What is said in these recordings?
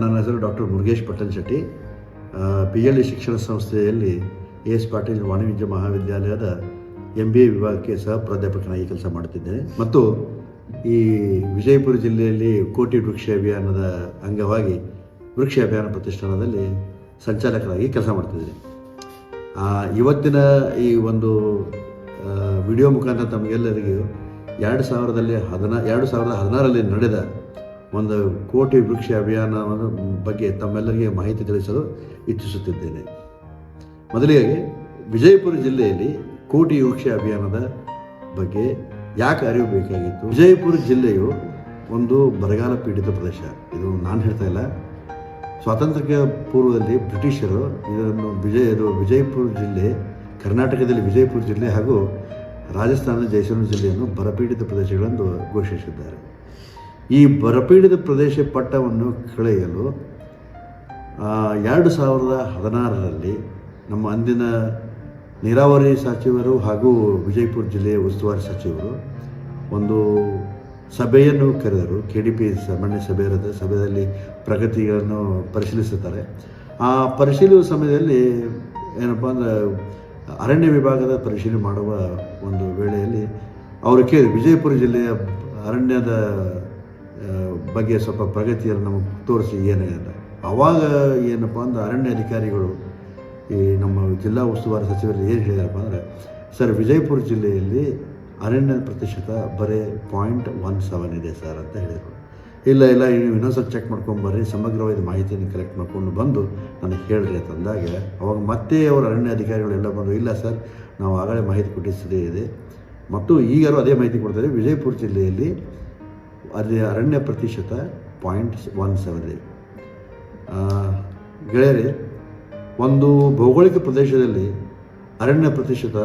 ನನ್ನ ಹೆಸರು doctor Murugesh Pattan Shetty. PLE ಶಿಕ್ಷಣ ಸಂಸ್ಥೆಯಲ್ಲಿ AS ಪಾಟೀಲ್ ವಾಣಿಜ್ಯ ಮಹಾವಿದ್ಯಾಲಯದ MBA ವಿಭಾಗಕ್ಕೆ ಸಹ ಪ್ರಾಧ್ಯಾಪಕನಾಗಿ ಕೆಲಸ ಮಾಡುತ್ತಿದ್ದೇನೆ ಮತ್ತು ಈ ವಿಜಯಪುರ ಜಿಲ್ಲೆಯಲ್ಲಿ ಕೋಟಿ ವೃಕ್ಷ ಅಭಿಯಾನದ ಅಂಗವಾಗಿ ವೃಕ್ಷ ಅಭಿಯಾನ ಪ್ರತಿಷ್ಠಾನದಲ್ಲಿ ಸಂಚಾಲಕರಾಗಿ ಕೆಲಸ ಮಾಡ್ತಿದ್ದೇನೆ. ಇವತ್ತಿನ ಈ ಒಂದು ವಿಡಿಯೋ ಮುಖಾಂತರ ತಮಗೆಲ್ಲರಿಗೂ 2016ರಲ್ಲಿ ನಡೆದ ಒಂದು ಕೋಟಿ ವೃಕ್ಷ ಅಭಿಯಾನದ ಬಗ್ಗೆ ತಮ್ಮೆಲ್ಲರಿಗೆ ಮಾಹಿತಿ ತಿಳಿಸಲು ಇಚ್ಛಿಸುತ್ತಿದ್ದೇನೆ. ಮೊದಲಿಗೆ ವಿಜಯಪುರ ಜಿಲ್ಲೆಯಲ್ಲಿ ಕೋಟಿ ವೃಕ್ಷ ಅಭಿಯಾನದ ಬಗ್ಗೆ ಯಾಕೆ ಅರಿವು ಬೇಕಾಗಿತ್ತು? ವಿಜಯಪುರ ಜಿಲ್ಲೆಯು ಒಂದು ಬರಗಾಲ ಪೀಡಿತ ಪ್ರದೇಶ. ಇದು ನಾನು ಹೇಳ್ತಾ ಇಲ್ಲ, ಸ್ವಾತಂತ್ರ್ಯ ಪೂರ್ವದಲ್ಲಿ ಬ್ರಿಟಿಷರು ಇದನ್ನು ವಿಜಯಪುರ ಜಿಲ್ಲೆ, ಕರ್ನಾಟಕದಲ್ಲಿ ವಿಜಯಪುರ ಜಿಲ್ಲೆ ಹಾಗೂ ರಾಜಸ್ಥಾನದ ಜೈಸಲ್ಮೇರ್ ಜಿಲ್ಲೆಯನ್ನು ಬರಪೀಡಿತ ಪ್ರದೇಶಗಳೆಂದು ಘೋಷಿಸಿದ್ದಾರೆ. ಈ ಬರಪೀಡಿತ ಪ್ರದೇಶ ಪಟ್ಟವನ್ನು ಕಳೆಯಲು 2016ರಲ್ಲಿ ನಮ್ಮ ಅಂದಿನ ನೀರಾವರಿ ಸಚಿವರು ಹಾಗೂ ವಿಜಯಪುರ ಜಿಲ್ಲೆಯ ಉಸ್ತುವಾರಿ ಸಚಿವರು ಒಂದು ಸಭೆಯನ್ನು ಕರೆದರು. KDP ಸಾಮಾನ್ಯ ಸಭೆ ಇರುತ್ತೆ. ಸಭೆಯಲ್ಲಿ ಪ್ರಗತಿಗಳನ್ನು ಪರಿಶೀಲಿಸುತ್ತಾರೆ. ಆ ಪರಿಶೀಲಿಸುವ ಸಮಯದಲ್ಲಿ ಏನಪ್ಪ ಅಂದರೆ ಅರಣ್ಯ ವಿಭಾಗದ ಪರಿಶೀಲನೆ ಮಾಡುವ ಒಂದು ವೇಳೆಯಲ್ಲಿ ಅವರು ಕೇಳಿ ವಿಜಯಪುರ ಜಿಲ್ಲೆಯ ಅರಣ್ಯದ ಬಗ್ಗೆ ಸ್ವಲ್ಪ ಪ್ರಗತಿಯನ್ನು ನಮಗೆ ತೋರಿಸಿ ಏನೇನಿದೆ. ಆವಾಗ ಏನಪ್ಪ ಅಂದ್ರೆ ಅರಣ್ಯ ಅಧಿಕಾರಿಗಳು ಈ ನಮ್ಮ ಜಿಲ್ಲಾ ಉಸ್ತುವಾರಿ ಸಚಿವರಲ್ಲಿ ಏನು ಹೇಳಿದಾರಪ್ಪ ಅಂದರೆ, ಸರ್ ವಿಜಯಪುರ ಜಿಲ್ಲೆಯಲ್ಲಿ ಅರಣ್ಯದ ಪ್ರತಿಶತ ಬರೀ 0.17 ಇದೆ ಸರ್ ಅಂತ ಹೇಳಿದರು. ಇಲ್ಲ ನೀವು ಇನ್ನೊಂದ್ಸಲ ಚೆಕ್ ಮಾಡ್ಕೊಂಬರ್ರಿ, ಸಮಗ್ರವಾದ ಮಾಹಿತಿಯನ್ನು ಕಲೆಕ್ಟ್ ಮಾಡ್ಕೊಂಡು ಬಂದು ನನಗೆ ಹೇಳ್ರಿ ಅಂತಂದಾಗ ಅವಾಗ ಮತ್ತೆ ಅವರು ಅರಣ್ಯ ಅಧಿಕಾರಿಗಳೆಲ್ಲ ಬಂದು, ಇಲ್ಲ ಸರ್ ನಾವು ಆಗಲೇ ಮಾಹಿತಿ ಕೊಟ್ಟಿದ್ದೇ ಇದೆ ಮತ್ತು ಈಗಾರು ಅದೇ ಮಾಹಿತಿ ಕೊಡ್ತಾರೆ, ವಿಜಯಪುರ ಜಿಲ್ಲೆಯಲ್ಲಿ ಅಲ್ಲಿ ಅರಣ್ಯ ಪ್ರತಿಶತ 0.17 ಇದೆ. ಗೆಳೆಯರೆ, ಒಂದು ಭೌಗೋಳಿಕ ಪ್ರದೇಶದಲ್ಲಿ ಅರಣ್ಯ ಪ್ರತಿಶತ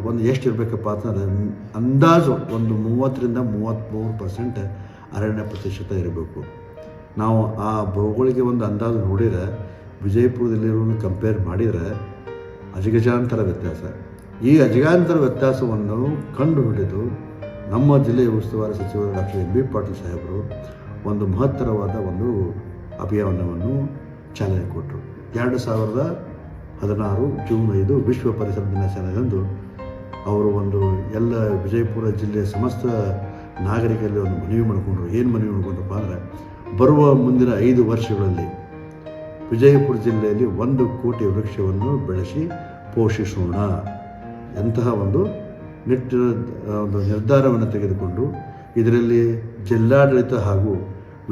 ಒಂದು ಎಷ್ಟು ಇರಬೇಕಪ್ಪ ಅಂತಂದರೆ ಅಂದಾಜು ಒಂದು 30-33% ಅರಣ್ಯ ಪ್ರತಿಶತ ಇರಬೇಕು. ನಾವು ಆ ಭೌಗೋಳಿಕ ಒಂದು ಅಂದಾಜು ನೋಡಿದರೆ ವಿಜಯಪುರದಲ್ಲಿರೋದನ್ನು ಕಂಪೇರ್ ಮಾಡಿದರೆ ಅಜಗಜಾಂತರ ವ್ಯತ್ಯಾಸ. ಈ ಅಜಗಜಾಂತರ ವ್ಯತ್ಯಾಸವನ್ನು ಕಂಡು ಹಿಡಿದು ನಮ್ಮ ಜಿಲ್ಲೆಯ ಉಸ್ತುವಾರಿ ಸಚಿವರು ಡಾಕ್ಟರ್ MB ಪಾಟೀಲ್ ಸಾಹೇಬರು ಒಂದು ಮಹತ್ತರವಾದ ಒಂದು ಅಭಿಯಾನವನ್ನು ಚಾಲನೆ ಕೊಟ್ಟರು. 2016 ಜೂನ್ 5 ವಿಶ್ವ ಪರಿಸರ ದಿನಾಚರಣೆಯಂದು ಅವರು ಒಂದು ಎಲ್ಲ ವಿಜಯಪುರ ಜಿಲ್ಲೆಯ ಸಮಸ್ತ ನಾಗರಿಕರಲ್ಲಿ ಒಂದು ಮನವಿ ಮಾಡಿಕೊಂಡ್ರು. ಏನು ಮನವಿ ಮಾಡಿಕೊಂಡ್ರಪ್ಪ ಅಂದರೆ, ಬರುವ ಮುಂದಿನ 5 ವರ್ಷಗಳಲ್ಲಿ ವಿಜಯಪುರ ಜಿಲ್ಲೆಯಲ್ಲಿ 1 ಕೋಟಿ ವೃಕ್ಷವನ್ನು ಬೆಳೆಸಿ ಪೋಷಿಸೋಣ ಎಂತಹ ಒಂದು ಒಂದು ನಿರ್ಧಾರವನ್ನು ತೆಗೆದುಕೊಂಡು ಇದರಲ್ಲಿ ಜಿಲ್ಲಾಡಳಿತ ಹಾಗೂ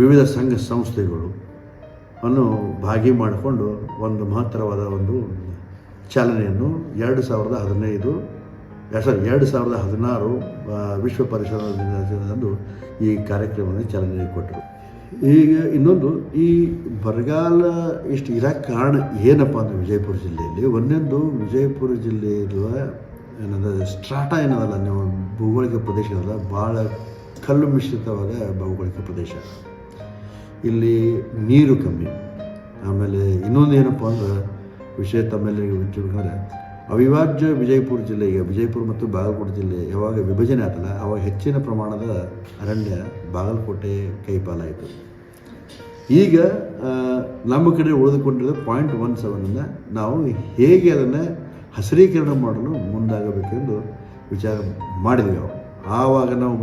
ವಿವಿಧ ಸಂಘ ಸಂಸ್ಥೆಗಳು ಅನ್ನು ಭಾಗಿ ಮಾಡಿಕೊಂಡು ಒಂದು ಮಹತ್ತರವಾದ ಒಂದು ಚಾಲನೆಯನ್ನು 2016 ವಿಶ್ವ ಪರಿಸರ ದಿನಾಚರಣೆಯಂದು ಈ ಕಾರ್ಯಕ್ರಮವನ್ನು ಚಾಲನೆ ಕೊಟ್ಟರು. ಈಗ ಇನ್ನೊಂದು, ಈ ಬರಗಾಲ ಇಷ್ಟು ಇರೋಕ್ಕೆ ಕಾರಣ ಏನಪ್ಪ ಅಂದರೆ ವಿಜಯಪುರ ಜಿಲ್ಲೆಯಲ್ಲಿ ಒಂದೊಂದು ವಿಜಯಪುರ ಜಿಲ್ಲೆಯಿರುವ ಏನಂದರೆ ಸ್ಟ್ರಾಟ ಏನದಲ್ಲ, ನೀವು ಭೌಗೋಳಿಕ ಪ್ರದೇಶ ಅಲ್ಲ, ಭಾಳ ಕಲ್ಲು ಮಿಶ್ರಿತವಾದ ಭೌಗೋಳಿಕ ಪ್ರದೇಶ. ಇಲ್ಲಿ ನೀರು ಕಮ್ಮಿ. ಆಮೇಲೆ ಇನ್ನೊಂದು ಏನಪ್ಪ ಅಂದ್ರೆ ವಿಷಯ ತಮ್ಮೆಲ್ಲರಿಗೂ ಬಿಟ್ಟಿರ್ಬೇಕಾದ್ರೆ, ಅವಿಭಾಜ್ಯ ವಿಜಯಪುರ ಜಿಲ್ಲೆಗೆ ವಿಜಯಪುರ ಮತ್ತು ಬಾಗಲಕೋಟೆ ಜಿಲ್ಲೆ ಯಾವಾಗ ವಿಭಜನೆ ಆಯ್ತಲ್ಲ ಆವಾಗ ಹೆಚ್ಚಿನ ಪ್ರಮಾಣದ ಅರಣ್ಯ ಬಾಗಲಕೋಟೆ ಕೈಪಾಲಾಯಿತು. ಈಗ ನಮ್ಮ ಕಡೆ ಉಳಿದುಕೊಂಡಿರೋ 0.17 ನಾವು ಹೇಗೆ ಅದನ್ನು ಹಸಿರೀಕರಣ ಮಾಡಲು ಮುಂದಾಗಬೇಕೆಂದು ವಿಚಾರ ಮಾಡಿದ್ವಿ. ಆವಾಗ ನಾವು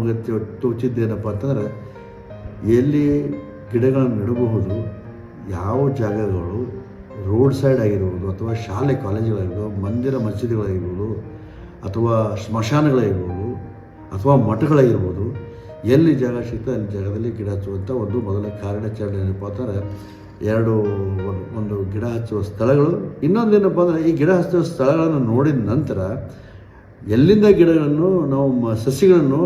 ತೋಚಿದ್ದೇನಪ್ಪ ಅಂತಂದರೆ, ಎಲ್ಲಿ ಗಿಡಗಳನ್ನು ನೆಡಬಹುದು, ಯಾವ ಜಾಗಗಳು ರೋಡ್ ಸೈಡ್ ಆಗಿರ್ಬೋದು ಅಥವಾ ಶಾಲೆ ಕಾಲೇಜುಗಳಾಗಿರ್ಬೋದು, ಮಂದಿರ ಮಸೀದಿಗಳಾಗಿರ್ಬೋದು ಅಥವಾ ಸ್ಮಶಾನಗಳಾಗಿರ್ಬೋದು ಅಥವಾ ಮಠಗಳಾಗಿರ್ಬೋದು, ಎಲ್ಲಿ ಜಾಗ ಸಿಗ್ತದೆ ಅಲ್ಲಿ ಜಾಗದಲ್ಲಿ ಗಿಡ ಹಚ್ಚುವಂಥ ಒಂದು ಮೊದಲ ಕಾರ್ಯಾಚರಣೆ ಏನಪ್ಪ ಅಂತಂದರೆ ಒಂದು ಗಿಡ ಹಚ್ಚುವ ಸ್ಥಳಗಳು. ಇನ್ನೊಂದೇನಪ್ಪ ಅಂದರೆ, ಈ ಗಿಡ ಹಚ್ಚುವ ಸ್ಥಳಗಳನ್ನು ನೋಡಿದ ನಂತರ ಎಲ್ಲಿಂದ ಗಿಡಗಳನ್ನು ನಾವು ಸಸಿಗಳನ್ನು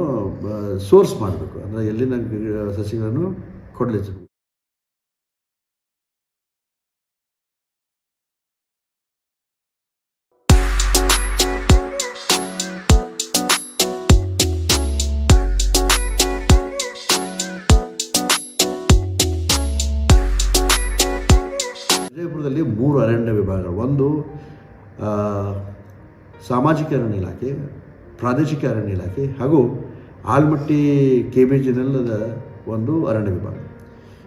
ಸೋರ್ಸ್ ಮಾಡಬೇಕು, ಅಂದರೆ ಎಲ್ಲಿಂದ ಸಸಿಗಳನ್ನು ಕೊಡಲಿಸಬೇಕು. ವಿಜಯಪುರದಲ್ಲಿ 3 ಅರಣ್ಯ ವಿಭಾಗಗಳು. ಒಂದು ಸಾಮಾಜಿಕ ಅರಣ್ಯ ಇಲಾಖೆ, ಪ್ರಾದೇಶಿಕ ಅರಣ್ಯ ಇಲಾಖೆ ಹಾಗೂ ಆಲ್ಮಟ್ಟಿ KBJNLದ ಒಂದು ಅರಣ್ಯ ವಿಭಾಗ.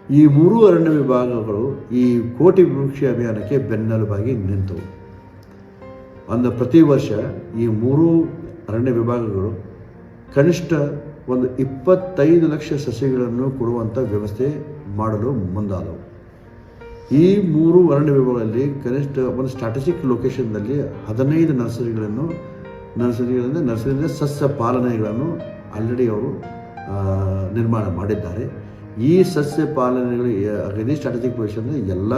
ಈ 3 ಅರಣ್ಯ ವಿಭಾಗಗಳು ಈ ಕೋಟಿ ವೃಕ್ಷ ಅಭಿಯಾನಕ್ಕೆ ಬೆನ್ನೆಲುಬಾಗಿ ನಿಂತವು. ಪ್ರತಿ ವರ್ಷ ಈ 3 ಅರಣ್ಯ ವಿಭಾಗಗಳು ಕನಿಷ್ಠ ಒಂದು 25 ಲಕ್ಷ ಸಸಿಗಳನ್ನು ಕೊಡುವಂಥ ವ್ಯವಸ್ಥೆ ಮಾಡಲು ಮುಂದಾದವು. ಈ 3 ಅರಣ್ಯ ವಿಭಾಗಗಳಲ್ಲಿ ಕನಿಷ್ಠ ಒಂದು ಸ್ಟ್ರಾಟಜಿಕ್ ಲೊಕೇಶನ್ನಲ್ಲಿ 15 ನರ್ಸರಿಗಳಿಂದ ಸಸ್ಯ ಪಾಲನೆಗಳನ್ನು ಆಲ್ರೆಡಿ ಅವರು ನಿರ್ಮಾಣ ಮಾಡಿದ್ದಾರೆ. ಈ ಸಸ್ಯ ಪಾಲನೆಗಳು ಅಗದಿ ಸ್ಟ್ರಾಟಜಿಕ್ ಪೊಸಿಷನ್ ಎಲ್ಲ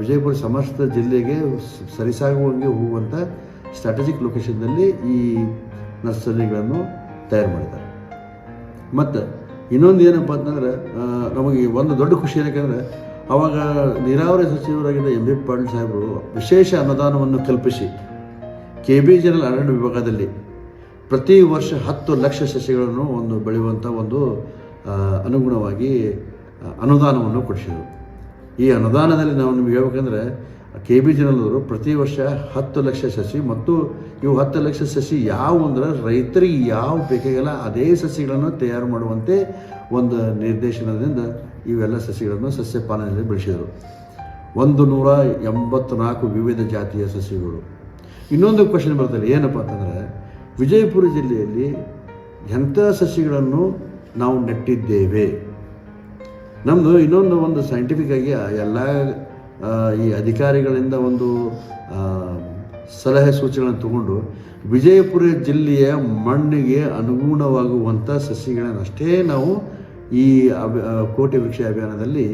ವಿಜಯಪುರ ಸಮಸ್ತ ಜಿಲ್ಲೆಗೆ ಸರಿಸಾಗುವಂಗೆ ಹೋಗುವಂಥ ಸ್ಟ್ರಾಟಜಿಕ್ ಲೊಕೇಶನ್ನಲ್ಲಿ ಈ ನರ್ಸರಿಗಳನ್ನು ತಯಾರು ಮಾಡಿದ್ದಾರೆ. ಮತ್ತು ಇನ್ನೊಂದು ಏನಪ್ಪ ಅಂತಂದ್ರೆ ನಮಗೆ ಒಂದು ದೊಡ್ಡ ಖುಷಿ ಏನಕ್ಕೆ ಆವಾಗ ನೀರಾವರಿ ಸಚಿವರಾಗಿದ್ದ ಎಂ ಬಿ ಪಾಟೀಲ್ ಸಾಹೇಬರು ವಿಶೇಷ ಅನುದಾನವನ್ನು ಕಲ್ಪಿಸಿ KB ಜನರಲ್ ಅರಣ್ಯ ವಿಭಾಗದಲ್ಲಿ ಪ್ರತಿ ವರ್ಷ 10 ಲಕ್ಷ ಸಸಿಗಳನ್ನು ಬೆಳೆಯುವಂಥ ಅನುಗುಣವಾಗಿ ಅನುದಾನವನ್ನು ಕೊಡಿಸಿದರು. ಈ ಅನುದಾನದಲ್ಲಿ ನಾವು ನಿಮ್ಗೆ ಹೇಳ್ಬೇಕಂದ್ರೆ KB ಜನರಲ್ ಅವರು ಪ್ರತಿ ವರ್ಷ 10 ಲಕ್ಷ ಸಸಿ ಮತ್ತು ಇವು 10 ಲಕ್ಷ ಸಸಿ ಅಂದರೆ ರೈತರಿಗೆ ಯಾವ ಬೇಕಾಗಿಲ್ಲ ಅದೇ ಸಸಿಗಳನ್ನು ತಯಾರು ಮಾಡುವಂತೆ ಒಂದು ನಿರ್ದೇಶನದಿಂದ ಇವೆಲ್ಲ ಸಸಿಗಳನ್ನು ಸಸ್ಯ ಪಾಲನೆಯಲ್ಲಿ ಬೆಳೆಸಿದರು. 184 ವಿವಿಧ ಜಾತಿಯ ಸಸಿಗಳು. ಇನ್ನೊಂದು ಕ್ವಶನ್ ಬರ್ತದೆ, ಏನಪ್ಪ ಅಂತಂದರೆ ವಿಜಯಪುರ ಜಿಲ್ಲೆಯಲ್ಲಿ ಎಂಥ ಸಸಿಗಳನ್ನು ನಾವು ನೆಟ್ಟಿದ್ದೇವೆ. ನಮ್ಮದು ಇನ್ನೊಂದು ಸೈಂಟಿಫಿಕ್ ಆಗಿ ಎಲ್ಲ ಈ ಅಧಿಕಾರಿಗಳಿಂದ ಸಲಹೆ ಸೂಚನೆಗಳನ್ನು ತಗೊಂಡು ವಿಜಯಪುರ ಜಿಲ್ಲೆಯ ಮಣ್ಣಿಗೆ ಅನುಗುಣವಾಗುವಂಥ ಸಸಿಗಳನ್ನಷ್ಟೇ ನಾವು ಈ ಕೋಟಿ ವೃಕ್ಷ ಅಭಿಯಾನದಲ್ಲಿ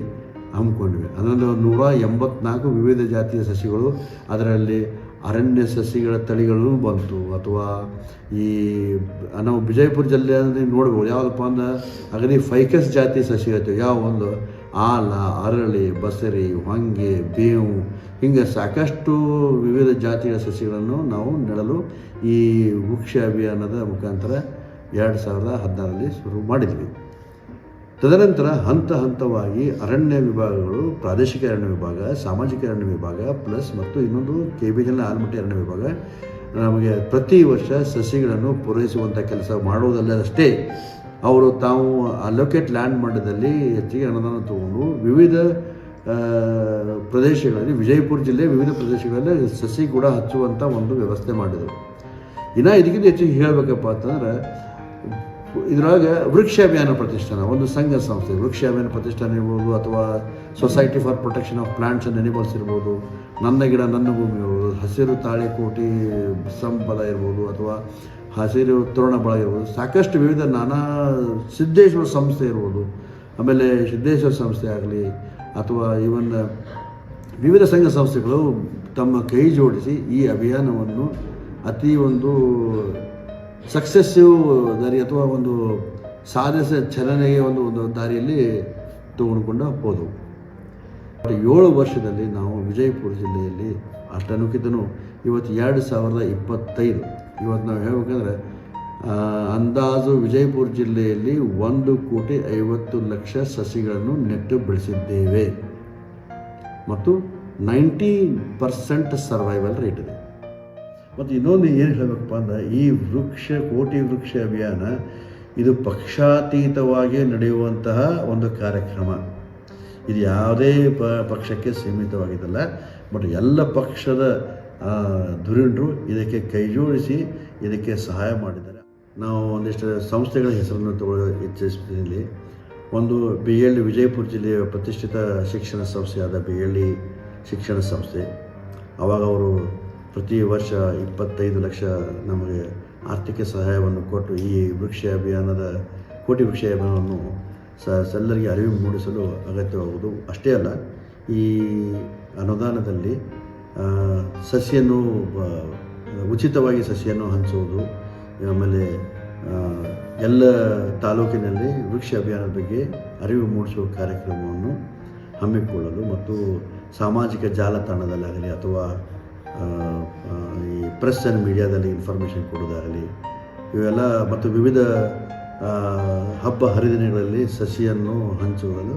ಹಮ್ಮಿಕೊಂಡಿವೆ. ಅದರಲ್ಲಿ 184 ವಿವಿಧ ಜಾತಿಯ ಸಸಿಗಳು, ಅದರಲ್ಲಿ ಅರಣ್ಯ ಸಸಿಗಳ ತಳಿಗಳು ಬಂತು. ಅಥವಾ ಈ ನಾವು ವಿಜಯಪುರ ಜಿಲ್ಲೆಯಲ್ಲಿ ನೋಡ್ಬೋದು ಯಾವುದಪ್ಪ ಅಂದ್ರೆ ಅಗದಿ ಫೈಕಸ್ ಜಾತಿ ಸಸಿ ಇರ್ತವೆ. ಯಾವ ಆಲ, ಅರಳಿ, ಬಸರಿ, ಹೊಂಗೆ, ಬೇವು, ಹಿಂಗೆ ಸಾಕಷ್ಟು ವಿವಿಧ ಜಾತಿಯ ಸಸಿಗಳನ್ನು ನಾವು ನೆಡಲು ಈ ವೃಕ್ಷ ಅಭಿಯಾನದ ಮುಖಾಂತರ 2016ರಲ್ಲಿ ಶುರು ಮಾಡಿದ್ವಿ. ತದನಂತರ ಹಂತವಾಗಿ ಅರಣ್ಯ ವಿಭಾಗಗಳು, ಪ್ರಾದೇಶಿಕ ಅರಣ್ಯ ವಿಭಾಗ, ಸಾಮಾಜಿಕ ಅರಣ್ಯ ವಿಭಾಗ ಮತ್ತು ಇನ್ನೊಂದು KB ಜನರಲ್ ಆಲಮಟ್ಟಿ ಅರಣ್ಯ ವಿಭಾಗ ನಮಗೆ ಪ್ರತಿ ವರ್ಷ ಸಸಿಗಳನ್ನು ಪೂರೈಸುವಂಥ ಕೆಲಸ ಮಾಡುವುದಲ್ಲದಷ್ಟೇ ಅವರು ತಾವು ಅಲೋಕೇಟ್ ಲ್ಯಾಂಡ್ ಮಟ್ಟದಲ್ಲಿ ಹೆಚ್ಚಿಗೆ ಅನುದಾನ ತಗೊಂಡು ವಿವಿಧ ಪ್ರದೇಶಗಳಲ್ಲಿ, ವಿಜಯಪುರ ಜಿಲ್ಲೆಯ ವಿವಿಧ ಪ್ರದೇಶಗಳಲ್ಲಿ ಸಸಿ ಕೂಡ ಹಚ್ಚುವಂಥ ವ್ಯವಸ್ಥೆ ಮಾಡಿದರು. ಇನ್ನು ಇದಕ್ಕಿಂತ ಹೆಚ್ಚಿಗೆ ಹೇಳಬೇಕಪ್ಪ ಅಂತಂದ್ರೆ ಇದರೊಳಗೆ ವೃಕ್ಷ ಅಭಿಯಾನ ಪ್ರತಿಷ್ಠಾನ ಒಂದು ಸಂಘ ಸಂಸ್ಥೆ, ವೃಕ್ಷ ಅಭಿಯಾನ ಪ್ರತಿಷ್ಠಾನ ಇರ್ಬೋದು, ಅಥವಾ society for protection of plants and animals ಇರ್ಬೋದು, ನನ್ನ ಗಿಡ ನನ್ನ ಭೂಮಿ ಇರ್ಬೋದು, ಹಸಿರು ತಾಳಿಕೋಟಿ ಸಂಪದ ಇರ್ಬೋದು, ಅಥವಾ ಹಸಿರು ತೋರಣ ಬಳ ಇರ್ಬೋದು, ಸಾಕಷ್ಟು ವಿವಿಧ ಸಿದ್ದೇಶ್ವರ ಸಂಸ್ಥೆ ಇರ್ಬೋದು, ಆಮೇಲೆ ಸಿದ್ದೇಶ್ವರ ಸಂಸ್ಥೆ ಆಗಲಿ ಅಥವಾ ಇವನ್ ವಿವಿಧ ಸಂಘ ಸಂಸ್ಥೆಗಳು ತಮ್ಮ ಕೈ ಜೋಡಿಸಿ ಈ ಅಭಿಯಾನವನ್ನು ಅತಿ ಸಕ್ಸೆಸ್ಸಿವ್ ದಾರಿ ಅಥವಾ ಚಲನೆಗೆ ಒಂದು ದಾರಿಯಲ್ಲಿ ತಗೊಂಡ್ಕೊಂಡು ಹೋದವು. 7 ವರ್ಷದಲ್ಲಿ ನಾವು ವಿಜಯಪುರ ಜಿಲ್ಲೆಯಲ್ಲಿ ಅಷ್ಟನುಕ್ಕಿಂತನೂ ಇವತ್ತು 2025 ಇವತ್ತು ನಾವು ಹೇಳ್ಬೇಕಂದ್ರೆ ಅಂದಾಜು ವಿಜಯಪುರ ಜಿಲ್ಲೆಯಲ್ಲಿ 1,50,00,000 ಸಸಿಗಳನ್ನು ನೆಟ್ಟು ಬೆಳೆಸಿದ್ದೇವೆ ಮತ್ತು 90% ಸರ್ವೈವಲ್ ರೇಟ್ ಇದೆ. ಮತ್ತು ಇನ್ನೊಂದು ಏನು ಹೇಳಬೇಕಪ್ಪ ಅಂದ್ರೆ ಈ ಕೋಟಿ ವೃಕ್ಷ ಅಭಿಯಾನ ಇದು ಪಕ್ಷಾತೀತವಾಗಿ ನಡೆಯುವಂತಹ ಒಂದು ಕಾರ್ಯಕ್ರಮ. ಇದು ಯಾವುದೇ ಪಕ್ಷಕ್ಕೆ ಸೀಮಿತವಾಗಿದ್ದಲ್ಲ, ಬಟ್ ಎಲ್ಲ ಪಕ್ಷದ ಧುರೀಣರು ಇದಕ್ಕೆ ಕೈ ಜೋಡಿಸಿ ಇದಕ್ಕೆ ಸಹಾಯ ಮಾಡಿದ್ದಾರೆ. ನಾವು ಒಂದಿಷ್ಟು ಸಂಸ್ಥೆಗಳ ಹೆಸರನ್ನು ತಗೊಳ್ಳೋ ಇಚ್ಛಿಸ್ತೀನಿ. ಒಂದು BLD ವಿಜಯಪುರ ಜಿಲ್ಲೆಯ ಪ್ರತಿಷ್ಠಿತ ಶಿಕ್ಷಣ ಸಂಸ್ಥೆಯಾದ BLD ಶಿಕ್ಷಣ ಸಂಸ್ಥೆ. ಆವಾಗ ಅವರು ಪ್ರತಿ ವರ್ಷ 25 ಲಕ್ಷ ನಮಗೆ ಆರ್ಥಿಕ ಸಹಾಯವನ್ನು ಕೊಟ್ಟು ಈ ಕೋಟಿ ವೃಕ್ಷ ಅಭಿಯಾನವನ್ನು ಎಲ್ಲರಿಗೆ ಅರಿವು ಮೂಡಿಸಲು ಅಗತ್ಯವಾಗುವುದು. ಅಷ್ಟೇ ಅಲ್ಲ, ಈ ಅನುದಾನದಲ್ಲಿ ಸಸಿಯನ್ನು ಉಚಿತವಾಗಿ ಸಸಿಯನ್ನು ಹಂಚುವುದು, ಆಮೇಲೆ ಎಲ್ಲ ತಾಲೂಕಿನಲ್ಲಿ ವೃಕ್ಷ ಅಭಿಯಾನದ ಬಗ್ಗೆ ಅರಿವು ಮೂಡಿಸುವ ಕಾರ್ಯಕ್ರಮವನ್ನು ಹಮ್ಮಿಕೊಳ್ಳಲು ಮತ್ತು ಸಾಮಾಜಿಕ ಜಾಲತಾಣದಲ್ಲಾಗಲಿ ಅಥವಾ ಈ ಪ್ರೆಸ್ ಆ್ಯಂಡ್ ಮೀಡಿಯಾದಲ್ಲಿ ಇನ್ಫಾರ್ಮೇಷನ್ ಕೊಡೋದಾಗಲಿ ಇವೆಲ್ಲ ಮತ್ತು ವಿವಿಧ ಹಬ್ಬ ಹರಿದಿನಗಳಲ್ಲಿ ಸಸಿಯನ್ನು ಹಂಚುವಲು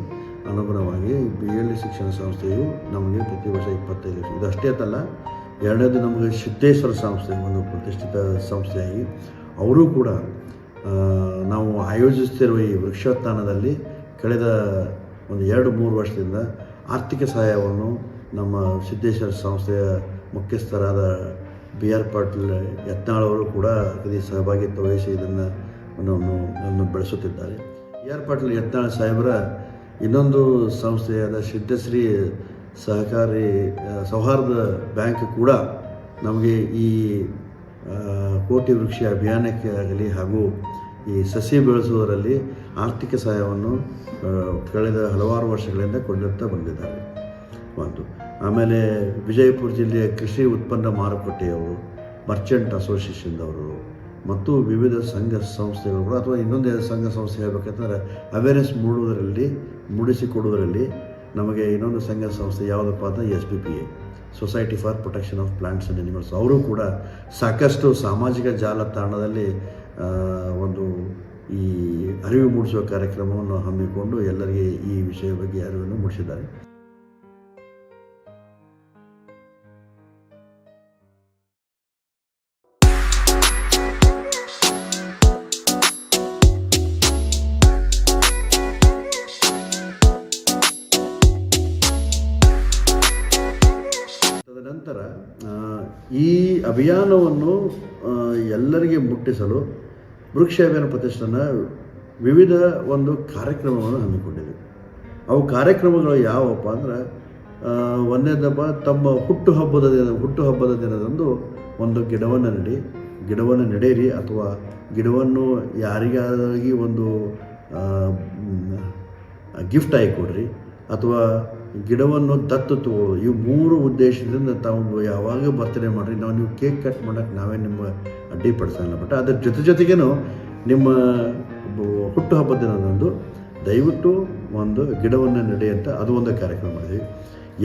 ಅನುಗುಣವಾಗಿ BLD ಶಿಕ್ಷಣ ಸಂಸ್ಥೆಯು ನಮಗೆ ಪ್ರತಿ ವರ್ಷ 25 ಲಕ್ಷ. ಇದು ಅಷ್ಟೇ ಅಲ್ಲ, ಎರಡನೇದು ನಮಗೆ ಸಿದ್ದೇಶ್ವರ ಸಂಸ್ಥೆ ಒಂದು ಪ್ರತಿಷ್ಠಿತ ಸಂಸ್ಥೆಯಾಗಿ ಅವರು ಕೂಡ ನಾವು ಆಯೋಜಿಸ್ತಿರುವ ಈ ವೃಕ್ಷೋತ್ಥಾನದಲ್ಲಿ ಕಳೆದ ಒಂದು 2-3 ವರ್ಷದಿಂದ ಆರ್ಥಿಕ ಸಹಾಯವನ್ನು ನಮ್ಮ ಸಿದ್ದೇಶ್ವರ ಸಂಸ್ಥೆಯ ಮುಖ್ಯಸ್ಥರಾದ BR ಪಾಟೀಲ್ ಯತ್ನಾಳ್ ಅವರು ಕೂಡ ಈ ಸಹಭಾಗಿತ್ವ ವಹಿಸಿ ಇದನ್ನು ಬೆಳೆಸುತ್ತಿದ್ದಾರೆ. BR ಪಾಟೀಲ್ ಯತ್ನಾಳ್ ಸಾಹೇಬರ ಇನ್ನೊಂದು ಸಂಸ್ಥೆಯಾದ ಸಿದ್ಧಶ್ರೀ ಸಹಕಾರಿ ಸೌಹಾರ್ದ ಬ್ಯಾಂಕ್ ಕೂಡ ನಮಗೆ ಈ ಕೋಟಿ ವೃಕ್ಷ ಅಭಿಯಾನಕ್ಕೆ ಆಗಲಿ ಹಾಗೂ ಈ ಸಸಿ ಬೆಳೆಸುವುದರಲ್ಲಿ ಆರ್ಥಿಕ ಸಹಾಯವನ್ನು ಕಳೆದ ಹಲವಾರು ವರ್ಷಗಳಿಂದ ಕೊಡುತ್ತಾ ಬಂದಿದ್ದಾರೆ. ಒಂದು ಆಮೇಲೆ ವಿಜಯಪುರ ಜಿಲ್ಲೆಯ ಕೃಷಿ ಉತ್ಪನ್ನ ಮಾರುಕಟ್ಟೆಯವರು, ಮರ್ಚೆಂಟ್ ಅಸೋಸಿಯೇಷನ್ದವರು ಮತ್ತು ವಿವಿಧ ಸಂಘ ಸಂಸ್ಥೆಗಳು ಅಥವಾ ಇನ್ನೊಂದು ಸಂಘ ಸಂಸ್ಥೆ ಹೇಳಬೇಕಂತಂದರೆ ಅವೇರ್ನೆಸ್ ಮೂಡಿಸಿಕೊಡುವುದರಲ್ಲಿ ನಮಗೆ ಇನ್ನೊಂದು ಸಂಘ ಸಂಸ್ಥೆ ಯಾವುದಪ್ಪ ಅಂದರೆ SPPA, society for protection of plants and animals. ಅವರು ಕೂಡ ಸಾಕಷ್ಟು ಸಾಮಾಜಿಕ ಜಾಲತಾಣದಲ್ಲಿ ಒಂದು ಈ ಅರಿವು ಮೂಡಿಸುವ ಕಾರ್ಯಕ್ರಮವನ್ನು ಹಮ್ಮಿಕೊಂಡು ಎಲ್ಲರಿಗೆ ಈ ವಿಷಯ ಬಗ್ಗೆ ಅರಿವನ್ನು ಮೂಡಿಸಿದ್ದಾರೆ. ತದನಂತರ ಈ ಅಭಿಯಾನವನ್ನು ಎಲ್ಲರಿಗೆ ಮುಟ್ಟಿಸಲು ವೃಕ್ಷ ಅಭಿಯಾನ ಪ್ರತಿಷ್ಠಾನ ವಿವಿಧ ಒಂದು ಕಾರ್ಯಕ್ರಮವನ್ನು ಹಮ್ಮಿಕೊಂಡಿದೆ. ಅವು ಕಾರ್ಯಕ್ರಮಗಳು ಯಾವಪ್ಪ ಅಂದ್ರೆ ಒಂದನೇದಪ್ಪ ತಮ್ಮ ಹುಟ್ಟುಹಬ್ಬದ ದಿನದಂದು ಒಂದು ಗಿಡವನ್ನು ನೆಡೆಯಿರಿ ಅಥವಾ ಗಿಡವನ್ನು ಯಾರಿಗಾಗಿ ಒಂದು ಗಿಫ್ಟ್ ಆಗಿ ಕೊಡ್ರಿ ಅಥವಾ ಗಿಡವನ್ನು ದತ್ತು ತಗೊಳ್ಳೋದು. ಇವು 3 ಉದ್ದೇಶದಿಂದ ತಾವು ಯಾವಾಗ ಬರ್ತಡೇ ಮಾಡಿರಿ, ನೀವು ಕೇಕ್ ಕಟ್ ಮಾಡೋಕ್ಕೆ ನಾವೇ ನಿಮ್ಮ ಅಡ್ಡಿಪಡಿಸಲ್ಲ. ಬಟ್ ಅದ್ರ ಜೊತೆಗೇನು ನಿಮ್ಮ ಹುಟ್ಟುಹಬ್ಬದ ದಿನದಂದು ದಯವಿಟ್ಟು ಒಂದು ಗಿಡವನ್ನು ನೆಡೆಯಂತ ಅದು ಒಂದು ಕಾರ್ಯಕ್ರಮ ಮಾಡಿದ್ವಿ.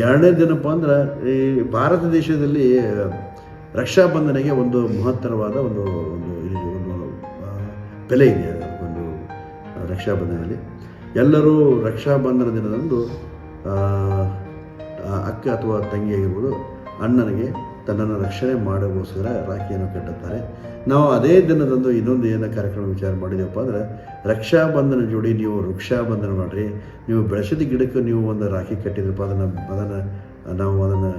2ನೇ ದಿನಪ್ಪ ಅಂದ್ರೆ ಈ ಭಾರತ ದೇಶದಲ್ಲಿ ರಕ್ಷಾಬಂಧನೆಗೆ ಒಂದು ಮಹತ್ತರವಾದ ಒಂದು ಬೆಲೆ ಇದೆ. ಒಂದು ರಕ್ಷಾಬಂಧನದಲ್ಲಿ ಎಲ್ಲರೂ ರಕ್ಷಾಬಂಧನ ದಿನದಂದು ಅಕ್ಕ ಅಥವಾ ತಂಗಿ ಆಗಿರ್ಬೋದು ಅಣ್ಣನಿಗೆ ತನ್ನನ್ನು ರಕ್ಷಣೆ ಮಾಡೋಕ್ಕೋಸ್ಕರ ರಾಖಿಯನ್ನು ಕಟ್ಟುತ್ತಾರೆ. ನಾವು ಅದೇ ದಿನದಂದು ಇನ್ನೊಂದು ಏನೋ ಕಾರ್ಯಕ್ರಮ ವಿಚಾರ ಮಾಡಿದೆವಪ್ಪ ಅಂದರೆ ರಕ್ಷಾಬಂಧನ ಜೋಡಿ ನೀವು ವೃಕ್ಷಾಬಂಧನ ಮಾಡಿರಿ. ನೀವು ಬೆಳೆಸಿದ ಗಿಡಕ್ಕೆ ನೀವು ಒಂದು ರಾಖಿ ಕಟ್ಟಿದ್ರಪ್ಪ ನಾವು ಅದನ್ನು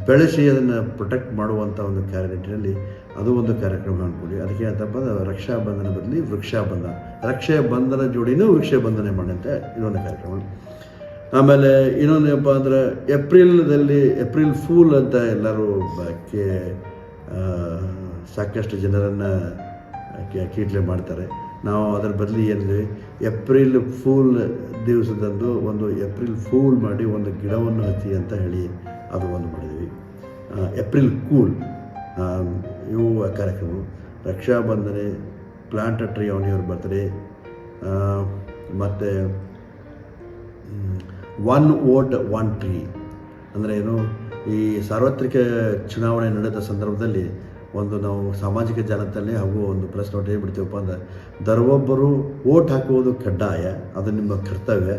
ಬೆಳೆಸಿ ಅದನ್ನು ಪ್ರೊಟೆಕ್ಟ್ ಮಾಡುವಂಥ ಒಂದು ನಿಟ್ಟಿನಲ್ಲಿ ಅದು ಒಂದು ಕಾರ್ಯಕ್ರಮ ಅಂದ್ಕೊಳ್ಳಿ. ಅದಕ್ಕೆ ಅಂತಪ್ಪ ರಕ್ಷಾಬಂಧನ ಬದಲಿ ವೃಕ್ಷಾಬಂಧನ, ರಕ್ಷಾಬಂಧನ ಜೋಡಿನೂ ವೃಕ್ಷಾಬಂಧನೆ ಮಾಡಿ ಅಂತ ಇದೊಂದು ಕಾರ್ಯಕ್ರಮ. ಆಮೇಲೆ ಇನ್ನೊಂದೇನಪ್ಪ ಅಂದ್ರೆ ಏಪ್ರಿಲ್ ಫೂಲ್ ಅಂತ ಎಲ್ಲರೂ ಸಾಕಷ್ಟು ಜನರನ್ನು ಕೀಟ್ಲೆ ಮಾಡ್ತಾರೆ. ನಾವು ಅದರ ಬದಲಿ ಏನಿದೆ ಏಪ್ರಿಲ್ ಫೂಲ್ ದಿವಸದಂದು ಒಂದು ಏಪ್ರಿಲ್ ಫೂಲ್ ಮಾಡಿ ಒಂದು ಗಿಡವನ್ನು ಹಚ್ಚಿ ಅಂತ ಹೇಳಿ ಅದು ಒಂದು ಮಾಡಿದ್ವಿ. ಏಪ್ರಿಲ್ ಕೂಲ್ ಇವು ಕಾರ್ಯಕ್ರಮ. ರಕ್ಷಾಬಂಧನೆ, plant a tree on your birthday, ಮತ್ತು 1 vote 1 tree ಅಂದರೆ ಏನು, ಈ ಸಾರ್ವತ್ರಿಕ ಚುನಾವಣೆ ನಡೆದ ಸಂದರ್ಭದಲ್ಲಿ ಒಂದು ನಾವು ಸಾಮಾಜಿಕ ಜಾಲತಾಣದಲ್ಲಿ ಹಾಗೂ ಒಂದು ಪ್ರೆಸ್ ನೋಟ್ ಬಿಡ್ತೀವಪ್ಪ ಅಂದರೆ ದರವೊಬ್ಬರು ವೋಟ್ ಹಾಕುವುದು ಕಡ್ಡಾಯ, ಅದು ನಿಮ್ಮ ಕರ್ತವ್ಯ.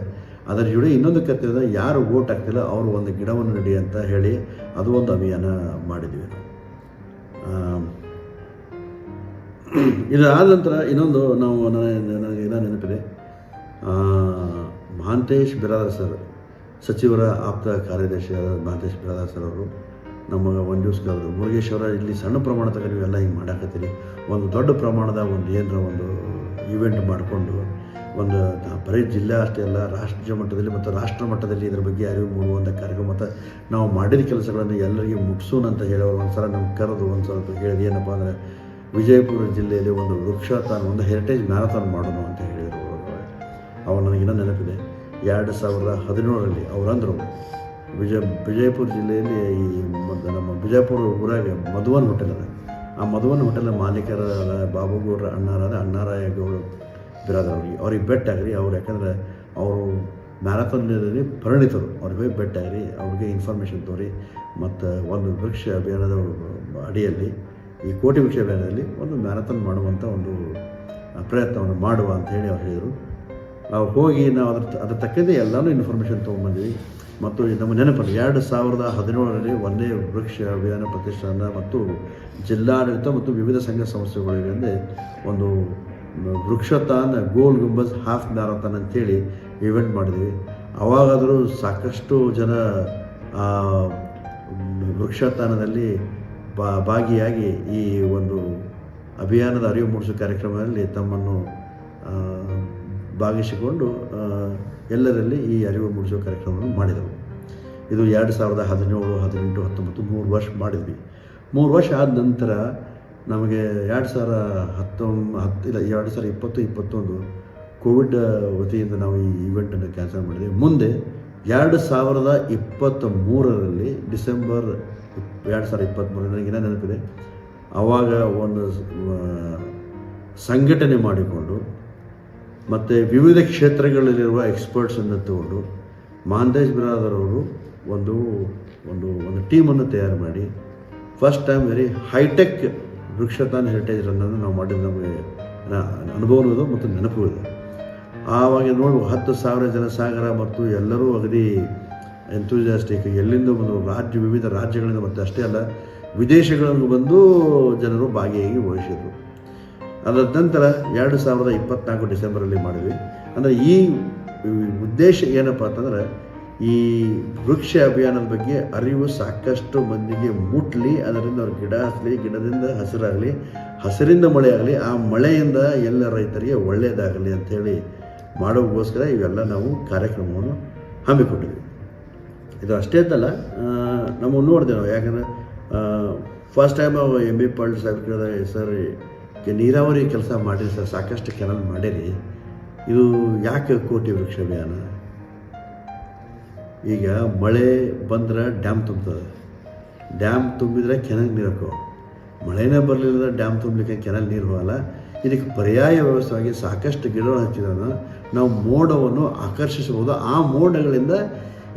ಅದರ ಜೊತೆ ಇನ್ನೊಂದು ಕರ್ತವ್ಯ, ಯಾರು ವೋಟ್ ಹಾಕ್ತಿಲ್ಲ ಅವರು ಒಂದು ಗಿಡವನ್ನು ನೆಡಿ ಅಂತ ಹೇಳಿ ಅದು ಒಂದು ಅಭಿಯಾನ ಮಾಡಿದ್ವಿ ನಾವು. ಇದಾದ ನಂತರ ಇನ್ನೊಂದು ನನಗೆ ಏನೋ ನೆನಪಿದೆ, ಮಹಾಂತೇಶ್ ಬಿರಾದರ್ ಸರ್, ಸಚಿವರ ಆಪ್ತ ಕಾರ್ಯದರ್ಶಿಯಾದ ಮಹಾಂತೇಶ್ ಬಿರಾದರ್ ಸರ್ ಅವರು ನಮಗೆ ಒಂದು ದಿವಸ ಕರೆದು, ಮುರುಗೇಶ್ವರ ಇಲ್ಲಿ ಸಣ್ಣ ಪ್ರಮಾಣದಾಗ ನೀವೆಲ್ಲ ಹಿಂಗೆ ಮಾಡಾಕತ್ತೀರಿ, ಒಂದು ದೊಡ್ಡ ಪ್ರಮಾಣದ ಒಂದು ಏನರ ಒಂದು ಇವೆಂಟ್ ಮಾಡಿಕೊಂಡು ಒಂದು ಬರೀ ಜಿಲ್ಲೆ ಅಷ್ಟೇ ಅಲ್ಲ ರಾಷ್ಟ್ರ ಮಟ್ಟದಲ್ಲಿ ಮತ್ತು ರಾಷ್ಟ್ರ ಮಟ್ಟದಲ್ಲಿ ಇದ್ರ ಬಗ್ಗೆ ಅರಿವು ಮೂಡುವಂಥ ಕಾರ್ಯಕ್ರಮ ಮತ್ತು ನಾವು ಮಾಡಿದ ಕೆಲಸಗಳನ್ನು ಎಲ್ಲರಿಗೆ ಮುಗಿಸೋಣ ಅಂತ ಹೇಳೋರು ಒಂದು ಸಲ ನಮ್ಗೆ ಕರೆದು ಒಂದು ಸ್ವಲ್ಪ ಹೇಳಿದ ಏನಪ್ಪ ಅಂದರೆ ವಿಜಯಪುರ ಜಿಲ್ಲೆಯಲ್ಲಿ ಒಂದು ವೃಕ್ಷಾಥಾನ್, ಒಂದು ಹೆರಿಟೇಜ್ ಮ್ಯಾರಥಾನ್ ಮಾಡೋಣ ಅಂತ ಹೇಳಿದರು. ಅವು ನನಗಿನ್ನೂ ನೆನಪಿದೆ. 2017ರಲ್ಲಿ ಅವರಂದರು ವಿಜಯಪುರ ಜಿಲ್ಲೆಯಲ್ಲಿ ಈ ನಮ್ಮ ಬಿಜಾಪುರ ಊರಾಗ ಮಧುವನ್ ಹೋಟೆಲ್ ಅದ. ಆ ಮಧುವನ್ ಹೋಟೆಲ್ನ ಮಾಲೀಕರಾದ ಬಾಬುಗೌಡ್ರ ಅಣ್ಣಾರಾಯ ಗೌಡ ಬಿರಾದರ್ ಅವ್ರಿಗೆ ಭೇಟಿಯಾಗ್ರಿ. ಅವ್ರು ಯಾಕಂದರೆ ಅವರು ಮ್ಯಾರಥಾನ್ನಲ್ಲಿ ಪರಿಣಿತರು, ಅವ್ರಿಗೆ ಹೋಗಿ ಭೇಟಿಯಾಗ್ರಿ, ಅವ್ರಿಗೆ ಇನ್ಫಾರ್ಮೇಷನ್ ತೋರಿ ಮತ್ತು ಒಂದು ವೃಕ್ಷ ಅಭಿಯಾನದ ಅಡಿಯಲ್ಲಿ ಈ ಕೋಟಿ ವೃಕ್ಷ ಅಭಿಯಾನದಲ್ಲಿ ಒಂದು ಮ್ಯಾರಥಾನ್ ಮಾಡುವಂಥ ಒಂದು ಪ್ರಯತ್ನವನ್ನು ಮಾಡುವ ಅಂತ ಹೇಳಿ ಅವ್ರು ಹೇಳಿದರು. ಹೋಗಿ ನಾವು ಅದ್ರ ತಕ್ಕಂತೆ ಎಲ್ಲನೂ ಇನ್ಫಾರ್ಮೇಷನ್ ತೊಗೊಂಡ್ಬಂದ್ವಿ. ಮತ್ತು ನಮ್ಮ ನೆನಪಲ್ಲಿ 2017ರಲ್ಲಿ ಒಂದೇ ವೃಕ್ಷ ಅಭಿಯಾನ ಪ್ರತಿಷ್ಠಾನ ಮತ್ತು ಜಿಲ್ಲಾಡಳಿತ ಮತ್ತು ವಿವಿಧ ಸಂಘ ಸಂಸ್ಥೆಗಳಿಗೆ ಒಂದು ವೃಕ್ಷತಾನ್ ಗೋಲ್ ಗುಂಬಜ್ ಹಾಫ್ ಮ್ಯಾರಥಾನ್ ಅಂತೇಳಿ ಈವೆಂಟ್ ಮಾಡಿದ್ವಿ. ಅವಾಗಾದರೂ ಸಾಕಷ್ಟು ಜನ ವೃಕ್ಷತಾನದಲ್ಲಿ ಭಾಗಿಯಾಗಿ ಈ ಒಂದು ಅಭಿಯಾನದ ಅರಿವು ಮೂಡಿಸೋ ಕಾರ್ಯಕ್ರಮದಲ್ಲಿ ತಮ್ಮನ್ನು ಭಾಗಿಸಿಕೊಂಡು ಎಲ್ಲರಲ್ಲಿ ಈ ಅರಿವು ಮೂಡಿಸೋ ಕಾರ್ಯಕ್ರಮವನ್ನು ಮಾಡಿದೆವು. ಇದು 2017, 18, 19 3 ವರ್ಷ ಮಾಡಿದ್ವಿ. 3 ವರ್ಷ ಆದ ನಂತರ ನಮಗೆ 2020-21 ಕೋವಿಡ್ ವತಿಯಿಂದ ನಾವು ಈ ಈವೆಂಟನ್ನು ಕ್ಯಾನ್ಸಲ್ ಮಾಡಿದ್ವಿ. ಮುಂದೆ 2023ರಲ್ಲಿ ಡಿಸೆಂಬರ್ 2023 ನನಗೇನೋ ನೆನಪಿದೆ, ಆವಾಗ ಒಂದು ಸಂಘಟನೆ ಮಾಡಿಕೊಂಡು ಮತ್ತು ವಿವಿಧ ಕ್ಷೇತ್ರಗಳಲ್ಲಿರುವ ಎಕ್ಸ್ಪರ್ಟ್ಸನ್ನು ತಗೊಂಡು ಮಾಂತೇಶ್ ಬಿರಾದರ್ ಅವರು ಒಂದು ಟೀಮನ್ನು ತಯಾರು ಮಾಡಿ first time very hi-tech Vrikshathon heritage ರನ್ನನ್ನು ನಾವು ಮಾಡಿದ್ದು ನಮಗೆ ಅನುಭವನೂ ಮತ್ತು ನೆನಪು ಇದೆ. ಆವಾಗ ನೋಡಿ 10,000 ಜನಸಾಗರ ಮತ್ತು ಎಲ್ಲರೂ ಅಗದಿ ಎಂಥೂಸಿಯಾಸ್ಟಿಕ್, ಎಲ್ಲಿಂದ ಬಂದು ವಿವಿಧ ರಾಜ್ಯಗಳಿಂದ ಮತ್ತು ಅಷ್ಟೇ ಅಲ್ಲ ವಿದೇಶಗಳಿಂದ ಬಂದು ಜನರು ಭಾಗಿಯಾಗಿ ವಹಿಸಿದರು. ಅದರ ನಂತರ 2024 ಡಿಸೆಂಬರಲ್ಲಿ ಮಾಡಿದ್ವಿ. ಅಂದರೆ ಈ ಉದ್ದೇಶ ಏನಪ್ಪ ಅಂತಂದರೆ ಈ ವೃಕ್ಷ ಅಭಿಯಾನದ ಬಗ್ಗೆ ಅರಿವು ಸಾಕಷ್ಟು ಮಂದಿಗೆ ಮುಟ್ಲಿ, ಅದರಿಂದ ಅವ್ರ ಗಿಡ ಹಚ್ಚಲಿ, ಗಿಡದಿಂದ ಹಸಿರಾಗಲಿ, ಹಸಿರಿಂದ ಮಳೆ ಆಗಲಿ, ಆ ಮಳೆಯಿಂದ ಎಲ್ಲ ರೈತರಿಗೆ ಒಳ್ಳೆಯದಾಗಲಿ ಅಂಥೇಳಿ ಮಾಡೋಕ್ಕೋಸ್ಕರ ಇವೆಲ್ಲ ನಾವು ಕಾರ್ಯಕ್ರಮವನ್ನು ಹಮ್ಮಿಕೊಂಡಿದ್ವಿ. ಇದು ಅಷ್ಟೇ ಅಂತಲ್ಲ, ನಾವು ನೋಡಿದೆ ನಾವು, ಯಾಕಂದರೆ first time MB Patil Saheb ಕೇಳಿದಾಗ, ಸರ್ ನೀರಾವರಿ ಕೆಲಸ ಮಾಡಿರಿ ಸರ್, ಸಾಕಷ್ಟು ಕೆನಲ್ ಮಾಡಿರಿ, ಇದು ಯಾಕೆ ಕೋಟಿ ವೃಕ್ಷ ಅಭಿಯಾನ? ಈಗ ಮಳೆ ಬಂದ್ರೆ ಡ್ಯಾಮ್ ತುಂಬ್ತದೆ, ಡ್ಯಾಮ್ ತುಂಬಿದರೆ ಕೆನಲ್ ನೀರು ಹಾಕೋ, ಮಳೆನೇ ಬರಲಿಲ್ಲ ಡ್ಯಾಮ್ ತುಂಬಲಿಕ್ಕೆ ಕೆನಲ್ ನೀರು ಹೋಗಲ್ಲ. ಇದಕ್ಕೆ ಪರ್ಯಾಯ ವ್ಯವಸ್ಥೆಯಾಗಿ ಸಾಕಷ್ಟು ಗಿಡಗಳು ಹಚ್ಚಿದಾಗ ನಾವು ಮೋಡವನ್ನು ಆಕರ್ಷಿಸಬಹುದು. ಆ ಮೋಡಗಳಿಂದ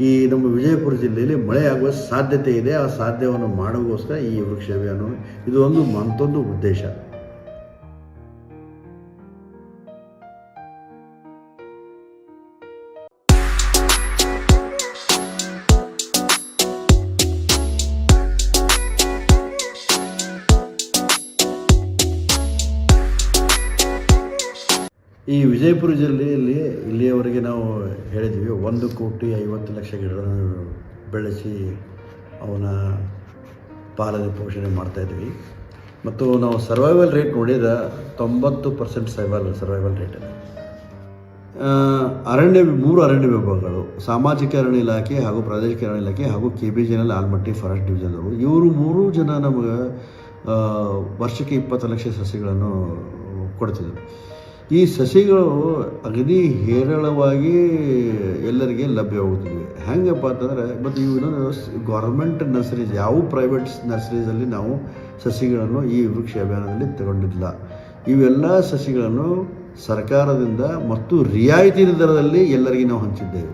ಈ ನಮ್ಮ ವಿಜಯಪುರ ಜಿಲ್ಲೆಯಲ್ಲಿ ಮಳೆ ಆಗುವ ಸಾಧ್ಯತೆ ಇದೆ. ಆ ಸಾಧ್ಯವನ್ನು ಮಾಡೋಕ್ಕೋಸ್ಕರ ಈ ವೃಕ್ಷ ಅಭಿಯಾನ ಇದು ಮತ್ತೊಂದು ಉದ್ದೇಶ. ಈ ವಿಜಯಪುರ ಜಿಲ್ಲೆಯಲ್ಲಿ ಇಲ್ಲಿಯವರೆಗೆ ನಾವು ಹೇಳಿದ್ವಿ 1,50,00,000 ಗಿಡಗಳನ್ನು ಬೆಳೆಸಿ ಅವನ ಪಾಲನೆ ಪೋಷಣೆ ಮಾಡ್ತಾಯಿದ್ವಿ. ಮತ್ತು ನಾವು ಸರ್ವೈವಲ್ ರೇಟ್ ನೋಡಿದ 90% ಸರ್ವೈವಲ್ ರೇಟ್ ಇದೆ. 3 ಅರಣ್ಯ ವಿಭಾಗಗಳು, ಸಾಮಾಜಿಕ ಅರಣ್ಯ ಇಲಾಖೆ ಹಾಗೂ ಪ್ರಾದೇಶಿಕ ಅರಣ್ಯ ಇಲಾಖೆ ಹಾಗೂ KBJNL ಆಲ್ಮಟ್ಟಿ ಫಾರೆಸ್ಟ್ ಡಿವಿಷನ್ದವರು, ಇವರು 3 ಜನ ನಮಗೆ ವರ್ಷಕ್ಕೆ 20 ಲಕ್ಷ ಸಸಿಗಳನ್ನು ಕೊಡ್ತಿದ್ದರು. ಈ ಸಸಿಗಳು ಅಗದಿ ಹೇರಳವಾಗಿ ಎಲ್ಲರಿಗೆ ಲಭ್ಯವಾಗುತ್ತಿವೆ. ಹೆಂಗಪ್ಪ ಅಂತಂದರೆ, ಮತ್ತು ಇವು ಗೌರ್ಮೆಂಟ್ ನರ್ಸರೀಸ್, ಯಾವ ಪ್ರೈವೇಟ್ ನರ್ಸರೀಸಲ್ಲಿ ನಾವು ಸಸಿಗಳನ್ನು ಈ ವೃಕ್ಷ ಅಭಿಯಾನದಲ್ಲಿ ತಗೊಂಡಿಲ್ಲ. ಇವೆಲ್ಲ ಸಸಿಗಳನ್ನು ಸರ್ಕಾರದಿಂದ ಮತ್ತು ರಿಯಾಯಿತಿ ದರದಲ್ಲಿ ಎಲ್ಲರಿಗೆ ನಾವು ಹಂಚಿದ್ದೇವೆ.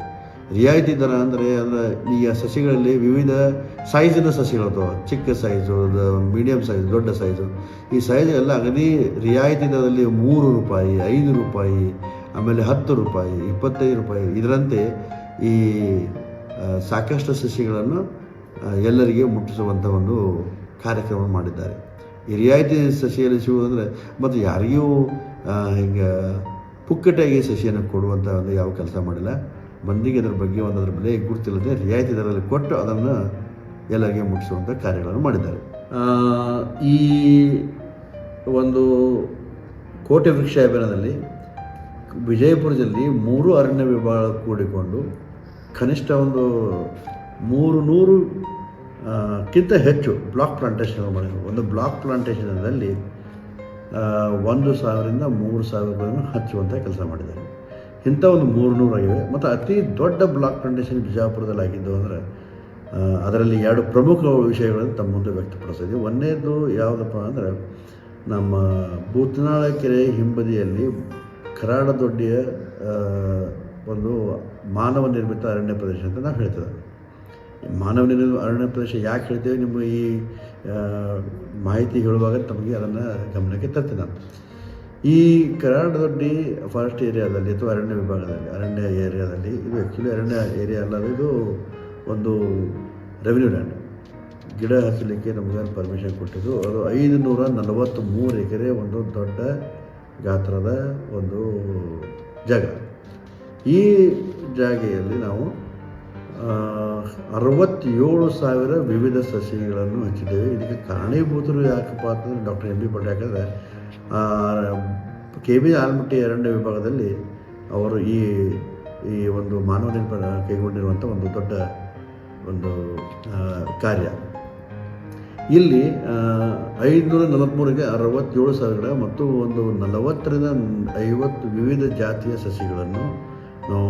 ರಿಯಾಯಿತಿ ದರ ಅಂದರೆ ಈಗ ಸಸಿಗಳಲ್ಲಿ ವಿವಿಧ ಸೈಜಿನ ಸಸಿಗಳು, ಚಿಕ್ಕ ಸೈಜು, ಮೀಡಿಯಮ್ ಸೈಜ್, ದೊಡ್ಡ ಸೈಜು. ಈ ಸೈಜ್ ಎಲ್ಲ ಅಗದಿ ರಿಯಾಯಿತಿ ದರದಲ್ಲಿ ₹3, ₹5, ಆಮೇಲೆ ₹10, ₹25 ಇದರಂತೆ ಈ ಸಾಕಷ್ಟು ಸಸಿಗಳನ್ನು ಎಲ್ಲರಿಗೆ ಮುಟ್ಟಿಸುವಂಥ ಒಂದು ಕಾರ್ಯಕ್ರಮ ಮಾಡಿದ್ದಾರೆ. ಈ ರಿಯಾಯಿತಿ ಸಸಿಯಲ್ಲಿ ಸಿಗುವುದಂದರೆ ಮತ್ತು ಯಾರಿಗೂ ಹಿಂಗೆ ಪುಕ್ಕಟಾಗಿ ಸಸಿಯನ್ನು ಕೊಡುವಂಥ ಒಂದು ಯಾವ ಕೆಲಸ ಮಾಡಿಲ್ಲ. ಮಂದಿಗೆ ಅದರ ಬಗ್ಗೆ ಅದರ ಬೆಲೆ ಗುರುತಿಲ್ಲದೆ ರಿಯಾಯಿತಿ ದರದಲ್ಲಿ ಕೊಟ್ಟು ಅದನ್ನು ಎಲ್ಲರಿಗೆ ಮುಟ್ಟಿಸುವಂಥ ಕಾರ್ಯಗಳನ್ನು ಮಾಡಿದ್ದಾರೆ. ಈ ಒಂದು ಕೋಟೆ ವೃಕ್ಷ ಅಭಿಯಾನದಲ್ಲಿ ವಿಜಯಪುರದಲ್ಲಿ 3 ಅರಣ್ಯ ವಿಭಾಗ ಕೂಡಿಕೊಂಡು ಕನಿಷ್ಠ ಒಂದು 300ಕ್ಕಿಂತ ಹೆಚ್ಚು ಬ್ಲಾಕ್ ಪ್ಲಾಂಟೇಷನ್ ಮಾಡಿದ್ರು. ಒಂದು ಬ್ಲಾಕ್ ಪ್ಲಾಂಟೇಷನಲ್ಲಿ 1,000ರಿಂದ 3,000 ಹಚ್ಚುವಂಥ ಕೆಲಸ ಮಾಡಿದ್ದಾರೆ. ಇಂಥ ಒಂದು 300 ಆಗಿವೆ. ಮತ್ತು ಅತಿ ದೊಡ್ಡ ಬ್ಲಾಕ್ ಪ್ಲಾಂಟೇಷನ್ ಬಿಜಾಪುರದಲ್ಲಿ ಆಗಿದ್ದು ಅಂದರೆ ಅದರಲ್ಲಿ 2 ಪ್ರಮುಖ ವಿಷಯಗಳನ್ನು ತಮ್ಮ ಮುಂದೆ ವ್ಯಕ್ತಪಡಿಸಿದ್ವಿ. ಒಂದನೇದು ಯಾವುದಪ್ಪ ಅಂದರೆ, ನಮ್ಮ ಬೂತ್ನಾಳ ಕೆರೆ ಹಿಂಬದಿಯಲ್ಲಿ ಕರಾಡದೊಡ್ಡಿಯ ಒಂದು ಮಾನವ ನಿರ್ಮಿತ ಅರಣ್ಯ ಪ್ರದೇಶ ಅಂತ ನಾವು ಹೇಳ್ತೇವೆ. ಮಾನವ ನಿರ್ಮಿತ ಅರಣ್ಯ ಪ್ರದೇಶ ಯಾಕೆ ಹೇಳ್ತೇವೆ, ನಿಮಗೆ ಈ ಮಾಹಿತಿ ಹೇಳುವಾಗ ತಮಗೆ ಅದನ್ನು ಗಮನಕ್ಕೆ ತರ್ತೀನಿ ನಾನು. ಈ ಕರಾಡದೊಡ್ಡಿ ಫಾರೆಸ್ಟ್ ಏರಿಯಾದಲ್ಲಿ ಅಥವಾ ಅರಣ್ಯ ವಿಭಾಗದಲ್ಲಿ, ಅರಣ್ಯ ಏರಿಯಾದಲ್ಲಿ, ಇದು ಆ್ಯಕ್ಚುಲಿ ಅರಣ್ಯ ಏರಿಯಾ ಅಲ್ಲ, ಇದು ಒಂದು ರೆವಿನ್ಯೂ ಲ್ಯಾಂಡ್. ಗಿಡ ಹಚ್ಚಲಿಕ್ಕೆ ನಮಗೆ ಪರ್ಮಿಷನ್ ಕೊಟ್ಟಿದ್ದು. ಅದು 543 ಎಕರೆ ಒಂದು ದೊಡ್ಡ ಗಾತ್ರದ ಒಂದು ಜಾಗ. ಈ ಜಾಗೆಯಲ್ಲಿ ನಾವು 67,000 ವಿವಿಧ ಸಸಿಗಳನ್ನು ಹಚ್ಚಿದ್ದೇವೆ. ಇದಕ್ಕೆ ಕಾರಣೀಭೂತರು ಯಾಕಪ್ಪ ಅಂತಂದರೆ ಡಾಕ್ಟರ್ ಎಂ ಬಿ ಪಾಟೀಲ್. ಯಾಕಂದರೆ ಕೆ ಬಿ ಆಲಮಟ್ಟಿ ಅರಣ್ಯ ವಿಭಾಗದಲ್ಲಿ ಅವರು ಈ ಒಂದು ಮಾನವ ನಿರ್ಮಾಣ ಕೈಗೊಂಡಿರುವಂಥ ಒಂದು ದೊಡ್ಡ ಒಂದು ಕಾರ್ಯ. ಇಲ್ಲಿ 543ಗೆ 67,000 ಮತ್ತು ಒಂದು 40ರಿಂದ 50 ವಿವಿಧ ಜಾತಿಯ ಸಸಿಗಳನ್ನು ನಾವು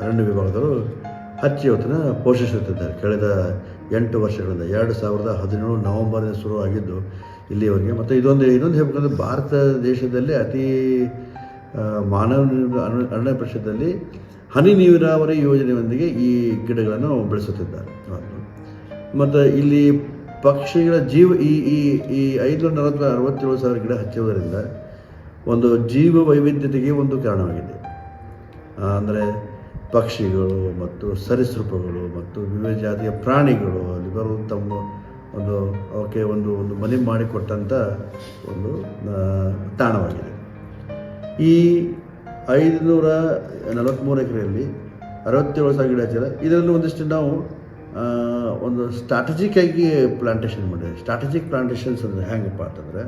ಅರಣ್ಯ ವಿಭಾಗದವರು ಹಚ್ಚಿ ಇವತ್ತಿನ ಪೋಷಿಸುತ್ತಿದ್ದಾರೆ. ಕಳೆದ 8 ವರ್ಷಗಳಿಂದ 2017 ನವೆಂಬರ್ನಿಂದ ಶುರು ಆಗಿದ್ದು ಇಲ್ಲಿಯವರೆಗೆ. ಮತ್ತು ಇನ್ನೊಂದು ಹೇಳ್ಬೇಕಂದ್ರೆ ಭಾರತ ದೇಶದಲ್ಲಿ ಅತಿ ಮಾನವ ಅರಣ್ಯ ಪರಿಷತ್ತಲ್ಲಿ ಹನಿ ನೀರಾವರಿ ಯೋಜನೆಯೊಂದಿಗೆ ಈ ಗಿಡಗಳನ್ನು ಬೆಳೆಸುತ್ತಿದ್ದಾರೆ. ಮತ್ತು ಇಲ್ಲಿ ಪಕ್ಷಿಗಳ ಈ 567,000 ಗಿಡ ಹಚ್ಚುವುದರಿಂದ ಒಂದು ಜೀವ ವೈವಿಧ್ಯತೆಗೆ ಒಂದು ಕಾರಣವಾಗಿದೆ. ಅಂದರೆ ಪಕ್ಷಿಗಳು ಮತ್ತು ಸರೀಸೃಪಗಳು ಮತ್ತು ವಿವಿಧ ಜಾತಿಯ ಪ್ರಾಣಿಗಳು ಅಲ್ಲಿ ಬರೋದು ತಮ್ಮ ಅವಕ್ಕೆ ಒಂದು ಮನೆ ಮಾಡಿಕೊಟ್ಟಂಥ ಒಂದು ತಾಣವಾಗಿದೆ. ಈ 543 ಎಕರೆಯಲ್ಲಿ 67,000 ಗಿಡ ಹಚ್ಚಿಲ್ಲ. ಇದರಲ್ಲಿ ಒಂದಿಷ್ಟು ನಾವು ಒಂದು ಸ್ಟ್ರಾಟಜಿಕ್ ಆಗಿ ಪ್ಲಾಂಟೇಶನ್ ಮಾಡಿದೆ. ಸ್ಟ್ರಾಟಜಿಕ್ ಪ್ಲಾಂಟೇಶನ್ಸ್ ಅಂದರೆ ಹೆಂಗಪ್ಪ ಅಂತಂದರೆ,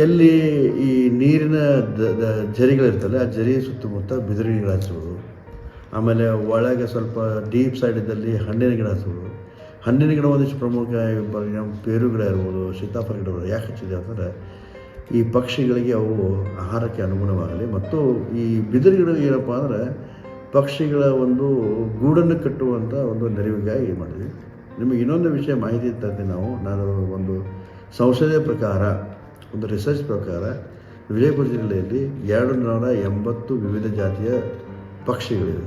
ಎಲ್ಲಿ ಈ ನೀರಿನ ಝರಿಗಳಿರ್ತಲ್ಲ ಆ ಝರಿ ಸುತ್ತಮುತ್ತ ಬಿದಿರು ಗಿಡ ಹಚ್ಚೋದು. ಆಮೇಲೆ ಒಳಗೆ ಸ್ವಲ್ಪ ಡೀಪ್ ಸೈಡಿದ್ದಲ್ಲಿ ಹಣ್ಣಿನ ಗಿಡ ಹಚ್ಚೋದು. ಹಣ್ಣಿನ ಗಿಡ ಒಂದಿಷ್ಟು ಪ್ರಮುಖ ಪೇರು ಗಿಡ ಇರ್ಬೋದು, ಸೀತಾಫಲ ಗಿಡ ಇರ್ಬೋದು. ಯಾಕೆ ಹಚ್ಚಿದೆ ಅಂತಂದರೆ ಈ ಪಕ್ಷಿಗಳಿಗೆ ಅವು ಆಹಾರಕ್ಕೆ ಅನುಗುಣವಾಗಲಿ. ಮತ್ತು ಈ ಬಿದಿರು ಗಿಡ ಏನಪ್ಪ ಅಂದರೆ ಪಕ್ಷಿಗಳ ಒಂದು ಗೂಡನ್ನು ಕಟ್ಟುವಂಥ ಒಂದು ನೆರವಿಗಾಗಿ ಮಾಡಿದ್ವಿ. ನಿಮಗೆ ಇನ್ನೊಂದು ವಿಷಯ ಮಾಹಿತಿ ಇರ್ತದೆ. ನಾನು ಒಂದು ಸಂಶೋಧನೆ ಪ್ರಕಾರ, ಒಂದು ರಿಸರ್ಚ್ ಪ್ರಕಾರ ವಿಜಯಪುರ ಜಿಲ್ಲೆಯಲ್ಲಿ 280 ವಿವಿಧ ಜಾತಿಯ ಪಕ್ಷಿಗಳಿವೆ.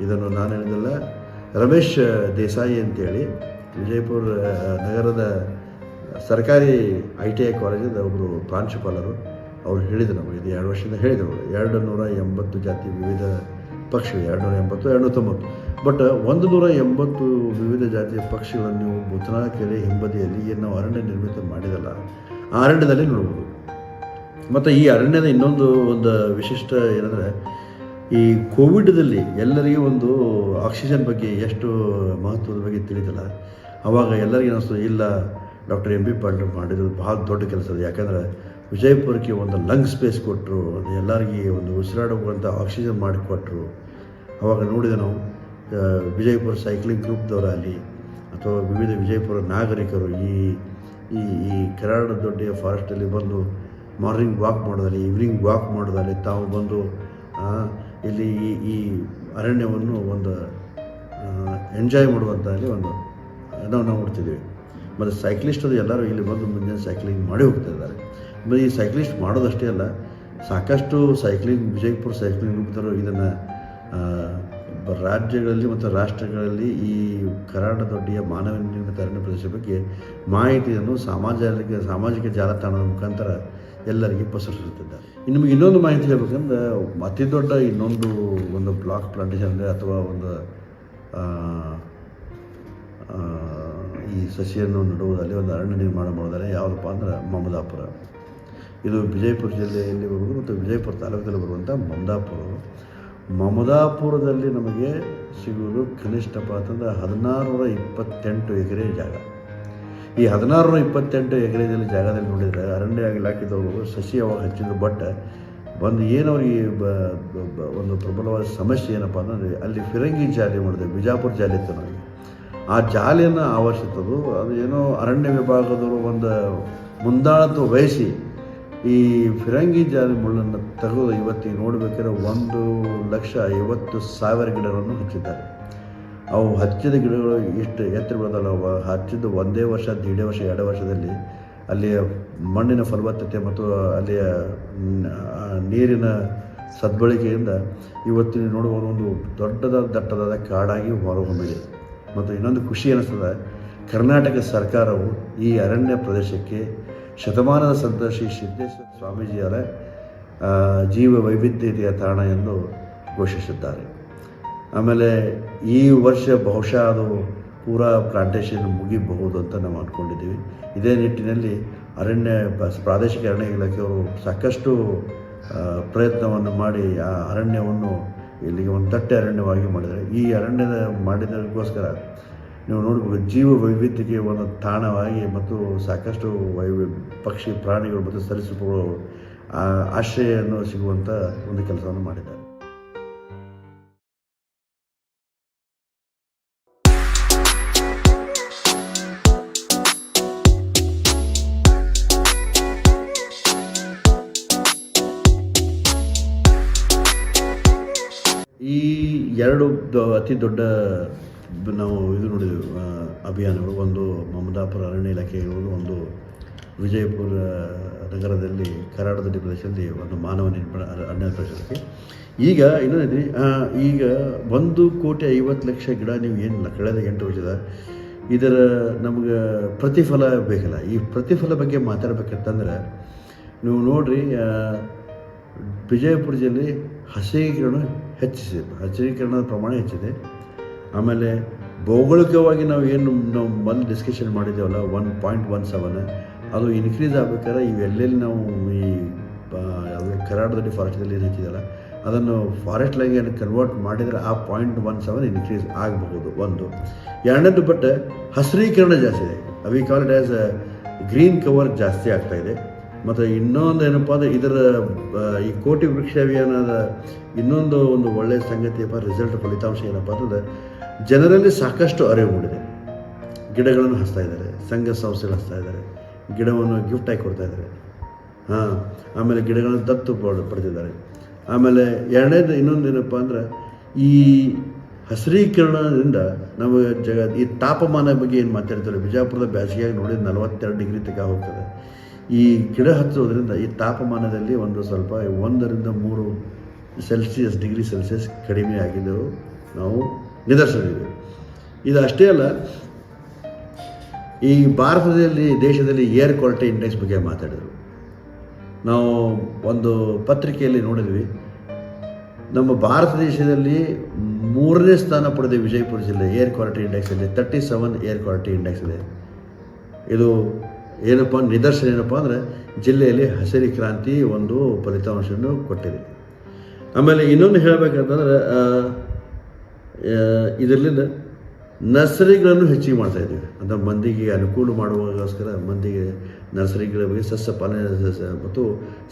ಇದನ್ನು ನಾನು ಹೇಳಿದಲ್ಲ, ರಮೇಶ್ ದೇಸಾಯಿ ಅಂತೇಳಿ ವಿಜಯಪುರ ನಗರದ ಸರ್ಕಾರಿ ITI ಕಾಲೇಜಿಂದ ಒಬ್ಬರು ಪ್ರಾಂಶುಪಾಲರು ಅವರು ಹೇಳಿದರು ನಮಗೆ. ಇದು 2 ವರ್ಷದಿಂದ ಹೇಳಿದರು. 280 ಜಾತಿ ವಿವಿಧ ಪಕ್ಷಿಗಳು, 280, 290. ಬಟ್ 180 ವಿವಿಧ ಜಾತಿಯ ಪಕ್ಷಿಗಳನ್ನು ನೀವು ಬುಧನಾ ಕೆರೆ ಹಿಂಬದಿಯಲ್ಲಿ ಏನು ನಾವು ಅರಣ್ಯ ನಿರ್ಮಿತ ಮಾಡಿದಲ್ಲ ಆ ಅರಣ್ಯದಲ್ಲಿ ನೋಡ್ಬೋದು. ಮತ್ತು ಈ ಅರಣ್ಯದ ಇನ್ನೊಂದು ವಿಶಿಷ್ಟ ಏನಂದರೆ, ಈ ಕೋವಿಡ್ದಲ್ಲಿ ಎಲ್ಲರಿಗೂ ಒಂದು ಆಕ್ಸಿಜನ್ ಬಗ್ಗೆ ಎಷ್ಟು ಮಹತ್ವದ ಬಗ್ಗೆ ತಿಳಿದಲ್ಲ, ಆವಾಗ ಎಲ್ಲರಿಗೂ ಅನಿಸ್ತು ಇಲ್ಲ ಡಾಕ್ಟರ್ ಎಂ ಬಿ ಪಾಟೀಲ್ ಮಾಡಿರೋದು ಭಾಳ ದೊಡ್ಡ ಕೆಲಸ ಅದು. ಯಾಕಂದರೆ ವಿಜಯಪುರಕ್ಕೆ ಒಂದು ಲಂಗ್ ಸ್ಪೇಸ್ ಕೊಟ್ಟರು, ಎಲ್ಲರಿಗೆ ಒಂದು ಉಸಿರಾಡುವಂಥ ಆಕ್ಸಿಜನ್ ಮಾಡಿಕೊಟ್ರು. ಆವಾಗ ನೋಡಿದ ನಾವು ವಿಜಯಪುರ ಸೈಕ್ಲಿಂಗ್ ಗ್ರೂಪ್ದವರಲ್ಲಿ ಅಥವಾ ವಿವಿಧ ವಿಜಯಪುರ ನಾಗರಿಕರು ಈ ಈ ಈ ಕೆರಾಡ ದೊಡ್ಡ ಫಾರೆಸ್ಟಲ್ಲಿ ಬಂದು ಮಾರ್ನಿಂಗ್ ವಾಕ್ ಮಾಡೋದಲ್ಲಿ, ಈವ್ನಿಂಗ್ ವಾಕ್ ಮಾಡೋದಲ್ಲಿ ತಾವು ಬಂದು ಇಲ್ಲಿ ಈ ಅರಣ್ಯವನ್ನು ಒಂದು ಎಂಜಾಯ್ ಮಾಡುವಂಥಲ್ಲಿ ಒಂದು ನಾವು ನೋಡ್ತಿದ್ದೀವಿ. ಮತ್ತು ಸೈಕ್ಲಿಸ್ಟ್ ಅದು ಎಲ್ಲರೂ ಇಲ್ಲಿ ಬಂದು ಮುಂಜಾನೆ ಸೈಕ್ಲಿಂಗ್ ಮಾಡಿ ಹೋಗ್ತಾ ಇದ್ದಾರೆ. ಮತ್ತು ಈ ಸೈಕ್ಲಿಸ್ಟ್ ಮಾಡೋದಷ್ಟೇ ಅಲ್ಲ, ಸಾಕಷ್ಟು ವಿಜಯಪುರ ಸೈಕ್ಲಿಂಗ್ ಗ್ರೂಪ್ದವರು ಇದನ್ನು ರಾಜ್ಯಗಳಲ್ಲಿ ಮತ್ತು ರಾಷ್ಟ್ರಗಳಲ್ಲಿ ಈ ಕರಾಡ ದೊಡ್ಡಿಯ ಮಾನವ ನಿರ್ಮಿತ ಅರಣ್ಯ ಪ್ರದೇಶ ಬಗ್ಗೆ ಮಾಹಿತಿಯನ್ನು ಸಾಮಾಜಿಕ ಜಾಲತಾಣದ ಮುಖಾಂತರ ಎಲ್ಲರಿಗೆ ಪಸರಿಸುತ್ತಿದ್ದಾರೆ. ನಿಮಗೆ ಇನ್ನೊಂದು ಮಾಹಿತಿ ಹೇಳ್ಬೇಕಂದ್ರೆ, ಅತಿ ದೊಡ್ಡ ಒಂದು ಬ್ಲಾಕ್ ಪ್ಲಾಂಟೇಶನ್ ಅಂದರೆ ಅಥವಾ ಒಂದು ಈ ಸಸಿಯನ್ನು ನೆಡುವುದಲ್ಲಿ ಒಂದು ಅರಣ್ಯ ನಿರ್ಮಾಣ ಮಾಡೋದಾದ್ರೆ ಯಾವುದಪ್ಪ ಅಂದ್ರೆ ಮಮದಾಪುರ. ಇದು ವಿಜಯಪುರ ಜಿಲ್ಲೆಯಲ್ಲಿ ಬರುವುದು ಮತ್ತು ವಿಜಯಪುರ ತಾಲೂಕಲ್ಲಿ ಬರುವಂಥ ಮಮದಾಪುರದಲ್ಲಿ ನಮಗೆ ಸಿಗುವುದು ಕನಿಷ್ಠಪ್ಪ ಅಂತಂದ್ರೆ 1628 ಎಕರೆ ಜಾಗ. ಈ 1628 ಎಕರೆದಲ್ಲಿ ಜಾಗದಲ್ಲಿ ನೋಡಿದರೆ ಅರಣ್ಯ ಇಲಾಖೆದವರು ಸಸಿ ಅವಾಗ ಹಚ್ಚಿದ್ರು. ಬಟ್ ಒಂದು ಏನವ್ರಿಗೆ ಒಂದು ಪ್ರಬಲವಾದ ಸಮಸ್ಯೆ ಏನಪ್ಪ ಅಂದರೆ, ಅಲ್ಲಿ ಫಿರಂಗಿ ಜಾಲಿ ಮಾಡಿದೆ, ಬಿಜಾಪುರ ಜಾಲಿ ಇತ್ತು ನಮಗೆ. ಆ ಜಾಲಿಯನ್ನು ಆವರಿಸುತ್ತದು. ಅದು ಏನೋ ಅರಣ್ಯ ವಿಭಾಗದವರು ಒಂದು ಮುಂದಾಳತ್ವ ವಹಿಸಿ ಈ ಫಿರಂಗಿ ಜಾಲಿ ಮುಳ್ಳನ್ನು ತೆಗೆದು ಇವತ್ತಿಗೆ ನೋಡಬೇಕಾದ್ರೆ 1,50,000 ಗಿಡಗಳನ್ನು ಹಚ್ಚಿದ್ದಾರೆ. ಅವು ಹಚ್ಚಿದ ಗಿಡಗಳು ಇಷ್ಟು ಎತ್ತರ ಬೆಳೆದಲ್ಲ. ಹಚ್ಚಿದ್ದು 1 ವರ್ಷ, 1.5 ವರ್ಷ, 2 ವರ್ಷದಲ್ಲಿ ಅಲ್ಲಿಯ ಮಣ್ಣಿನ ಫಲವತ್ತತೆ ಮತ್ತು ಅಲ್ಲಿಯ ನೀರಿನ ಸದ್ಬಳಕೆಯಿಂದ ಇವತ್ತಿನ ನೋಡುವ ಒಂದು ದೊಡ್ಡದಾದ ದಟ್ಟದಾದ ಕಾಡಾಗಿ ಹೊರಹೊಮ್ಮಿದೆ. ಮತ್ತು ಇನ್ನೊಂದು ಖುಷಿ ಅನ್ನಿಸ್ತದೆ, ಕರ್ನಾಟಕ ಸರ್ಕಾರವು ಈ ಅರಣ್ಯ ಪ್ರದೇಶಕ್ಕೆ ಶತಮಾನದ ಸಂತ ಶ್ರೀ ಸಿದ್ದೇಶ್ವರ ಸ್ವಾಮೀಜಿಯವರ ಜೀವ ವೈವಿಧ್ಯತೆಯ ತಾಣ ಎಂದು ಘೋಷಿಸಿದ್ದಾರೆ. ಆಮೇಲೆ ಈ ವರ್ಷ ಬಹುಶಃ ಅದು ಪೂರಾ ಪ್ಲಾಂಟೇಶನ್ ಮುಗಿಬಹುದು ಅಂತ ನಾವು ಅಂದ್ಕೊಂಡಿದ್ದೀವಿ. ಇದೇ ನಿಟ್ಟಿನಲ್ಲಿ ಪ್ರಾದೇಶಿಕ ಅರಣ್ಯ ಇಲಾಖೆಯವರು ಸಾಕಷ್ಟು ಪ್ರಯತ್ನವನ್ನು ಮಾಡಿ ಆ ಅರಣ್ಯವನ್ನು ಇಲ್ಲಿಗೆ ಒಂದು ದಟ್ಟ ಅರಣ್ಯವಾಗಿ ಮಾಡಿದ್ದಾರೆ. ಈ ಅರಣ್ಯದ ಮಾಡಿದಕ್ಕೋಸ್ಕರ ನೀವು ನೋಡಬೇಕು, ಜೀವ ವೈವಿಧ್ಯಕ್ಕೆ ಒಂದು ತಾಣವಾಗಿ ಮತ್ತು ಸಾಕಷ್ಟು ಪಕ್ಷಿ ಪ್ರಾಣಿಗಳು ಮತ್ತು ಸರೀಸೃಪಗಳು ಆಶ್ರಯವನ್ನು ಸಿಗುವಂಥ ಒಂದು ಕೆಲಸವನ್ನು ಮಾಡಿದ್ದಾರೆ. ಈ ಎರಡು ಅತಿ ದೊಡ್ಡ ನಾವು ಇದು ನೋಡಿದೆವು ಅಭಿಯಾನಗಳು. ಒಂದು ಮಮದಾಪುರ ಅರಣ್ಯ ಇಲಾಖೆ ಇರುವುದು, ಒಂದು ವಿಜಯಪುರ ನಗರದಲ್ಲಿ ಕರಾಡದಡ್ಡಿ ಪ್ರದೇಶದಲ್ಲಿ ಒಂದು ಮಾನವ ನಿರ್ಮಾಣ ಅರಣ್ಯ ಪ್ರದೇಶಕ್ಕೆ. ಈಗ ಇನ್ನೊಂದು ಈಗ 1,50,00,000 ಗಿಡ ನೀವು ಏನಿಲ್ಲ ಕಳೆದ 8 ವರ್ಷದ ಇದರ ನಮಗೆ ಪ್ರತಿಫಲ ಬೇಕಲ್ಲ. ಈ ಪ್ರತಿಫಲ ಬಗ್ಗೆ ಮಾತಾಡಬೇಕಂತಂದ್ರೆ ನೀವು ನೋಡಿರಿ, ವಿಜಯಪುರ ಜಿಲ್ಲೆ ಹಸಿರೀಕರಣ ಹೆಚ್ಚಿಸಿದೆ, ಹಸಿರೀಕರಣದ ಪ್ರಮಾಣ ಹೆಚ್ಚಿದೆ. ಆಮೇಲೆ ಭೌಗೋಳಿಕವಾಗಿ ನಾವು ಮೊದಲು ಡಿಸ್ಕಷನ್ ಮಾಡಿದ್ದೇವಲ್ಲ 1.17 ಅದು ಇನ್ಕ್ರೀಸ್ ಆಗ್ಬೇಕಾದ್ರೆ ಇವೆಲ್ಲೆಲ್ಲಿ ನಾವು ಈ ಕರಾಡದಡ್ಡಿ ಫಾರೆಸ್ಟಲ್ಲಿ ಏನು ಹೆಚ್ಚಿದೆಯಲ್ಲ ಅದನ್ನು ಫಾರೆಸ್ಟ್ ಲ್ಯಾಂಡ್ ಕನ್ವರ್ಟ್ ಮಾಡಿದರೆ ಆ 0.17 ಇನ್ಕ್ರೀಸ್ ಆಗಬಹುದು. ಒಂದು. ಎರಡನೇದು ಬಟ್ ಹಸಿರೀಕರಣ ಜಾಸ್ತಿ ಇದೆ, we call it as green cover ಜಾಸ್ತಿ ಆಗ್ತಾಯಿದೆ. ಮತ್ತು ಇನ್ನೊಂದು ಏನಪ್ಪ ಅಂದರೆ ಇದರ ಈ ಕೋಟಿ ವೃಕ್ಷ ಅಭಿಯಾನದ ಇನ್ನೊಂದು ಒಳ್ಳೆಯ ಸಂಗತಿಯಪ್ಪ ರಿಸಲ್ಟ್ ಫಲಿತಾಂಶ ಏನಪ್ಪ ಅಂತಂದರೆ ಜನರಲ್ಲಿ ಸಾಕಷ್ಟು ಅರಿವು ಮೂಡಿದೆ. ಗಿಡಗಳನ್ನು ಹಚ್ತಾ ಇದ್ದಾರೆ, ಸಂಘ ಸಂಸ್ಥೆಗಳು ಹಚ್ತಾ ಇದ್ದಾರೆ, ಗಿಡವನ್ನು ಗಿಫ್ಟಾಗಿ ಕೊಡ್ತಾ ಇದ್ದಾರೆ. ಆಮೇಲೆ ಗಿಡಗಳನ್ನು ದತ್ತು ಪಡೆದಿದ್ದಾರೆ. ಆಮೇಲೆ ಎರಡನೇದು ಇನ್ನೊಂದು ಏನಪ್ಪ ಅಂದ್ರೆ ಈ ಹಸಿರೀಕರಣದಿಂದ ನಾವು ಈ ತಾಪಮಾನ ಬಗ್ಗೆ ಏನು ಮಾತಾಡ್ತಾರೆ, ಬಿಜಾಪುರದ ಬೇಸಿಗೆಯಾಗಿ ನೋಡಿದ್ರೆ 42 ಡಿಗ್ರಿ ತನಕ ಹೋಗ್ತದೆ. ಈ ಗಿಡ ಹಚ್ಚೋದ್ರಿಂದ ಈ ತಾಪಮಾನದಲ್ಲಿ ಒಂದು ಸ್ವಲ್ಪ 1 ರಿಂದ 3 ಡಿಗ್ರಿ ಸೆಲ್ಸಿಯಸ್ ಕಡಿಮೆ ಆಗಿದ್ದವು ನಾವು ನಿದರ್ಶನವಿದೆ. ಇದು ಅಷ್ಟೇ ಅಲ್ಲ, ಈ ದೇಶದಲ್ಲಿ ಏರ್ ಕ್ವಾಲಿಟಿ ಇಂಡೆಕ್ಸ್ ಬಗ್ಗೆ ಮಾತಾಡಿದರು. ನಾವು ಒಂದು ಪತ್ರಿಕೆಯಲ್ಲಿ ನೋಡಿದ್ವಿ, ನಮ್ಮ ಭಾರತ ದೇಶದಲ್ಲಿ 3ನೇ ಸ್ಥಾನ ಪಡೆದ ವಿಜಯಪುರ ಜಿಲ್ಲೆ ಏರ್ ಕ್ವಾಲಿಟಿ ಇಂಡೆಕ್ಸಲ್ಲಿ 37 ಏರ್ ಕ್ವಾಲಿಟಿ ಇಂಡೆಕ್ಸ್ ಇದೆ. ಇದು ಏನಪ್ಪ ನಿದರ್ಶನ ಏನಪ್ಪ ಅಂದರೆ ಜಿಲ್ಲೆಯಲ್ಲಿ ಹಸಿರು ಕ್ರಾಂತಿ ಒಂದು ಫಲಿತಾಂಶವನ್ನು ಕೊಟ್ಟಿದೆ. ಆಮೇಲೆ ಇನ್ನೊಂದು ಹೇಳಬೇಕಂತಂದ್ರೆ ಇದರಿಂದ ನರ್ಸರಿಗಳನ್ನು ಹೆಚ್ಚಿಗೆ ಮಾಡ್ತಾಯಿದ್ದೀವಿ. ಅಂದರೆ ಮಂದಿಗೆ ಅನುಕೂಲ ಮಾಡುವಾಗೋಸ್ಕರ ಮಂದಿಗೆ ನರ್ಸರಿಗಳ ಬಗ್ಗೆ ಸಸ್ಯ ಪಾಲನೆ ಮತ್ತು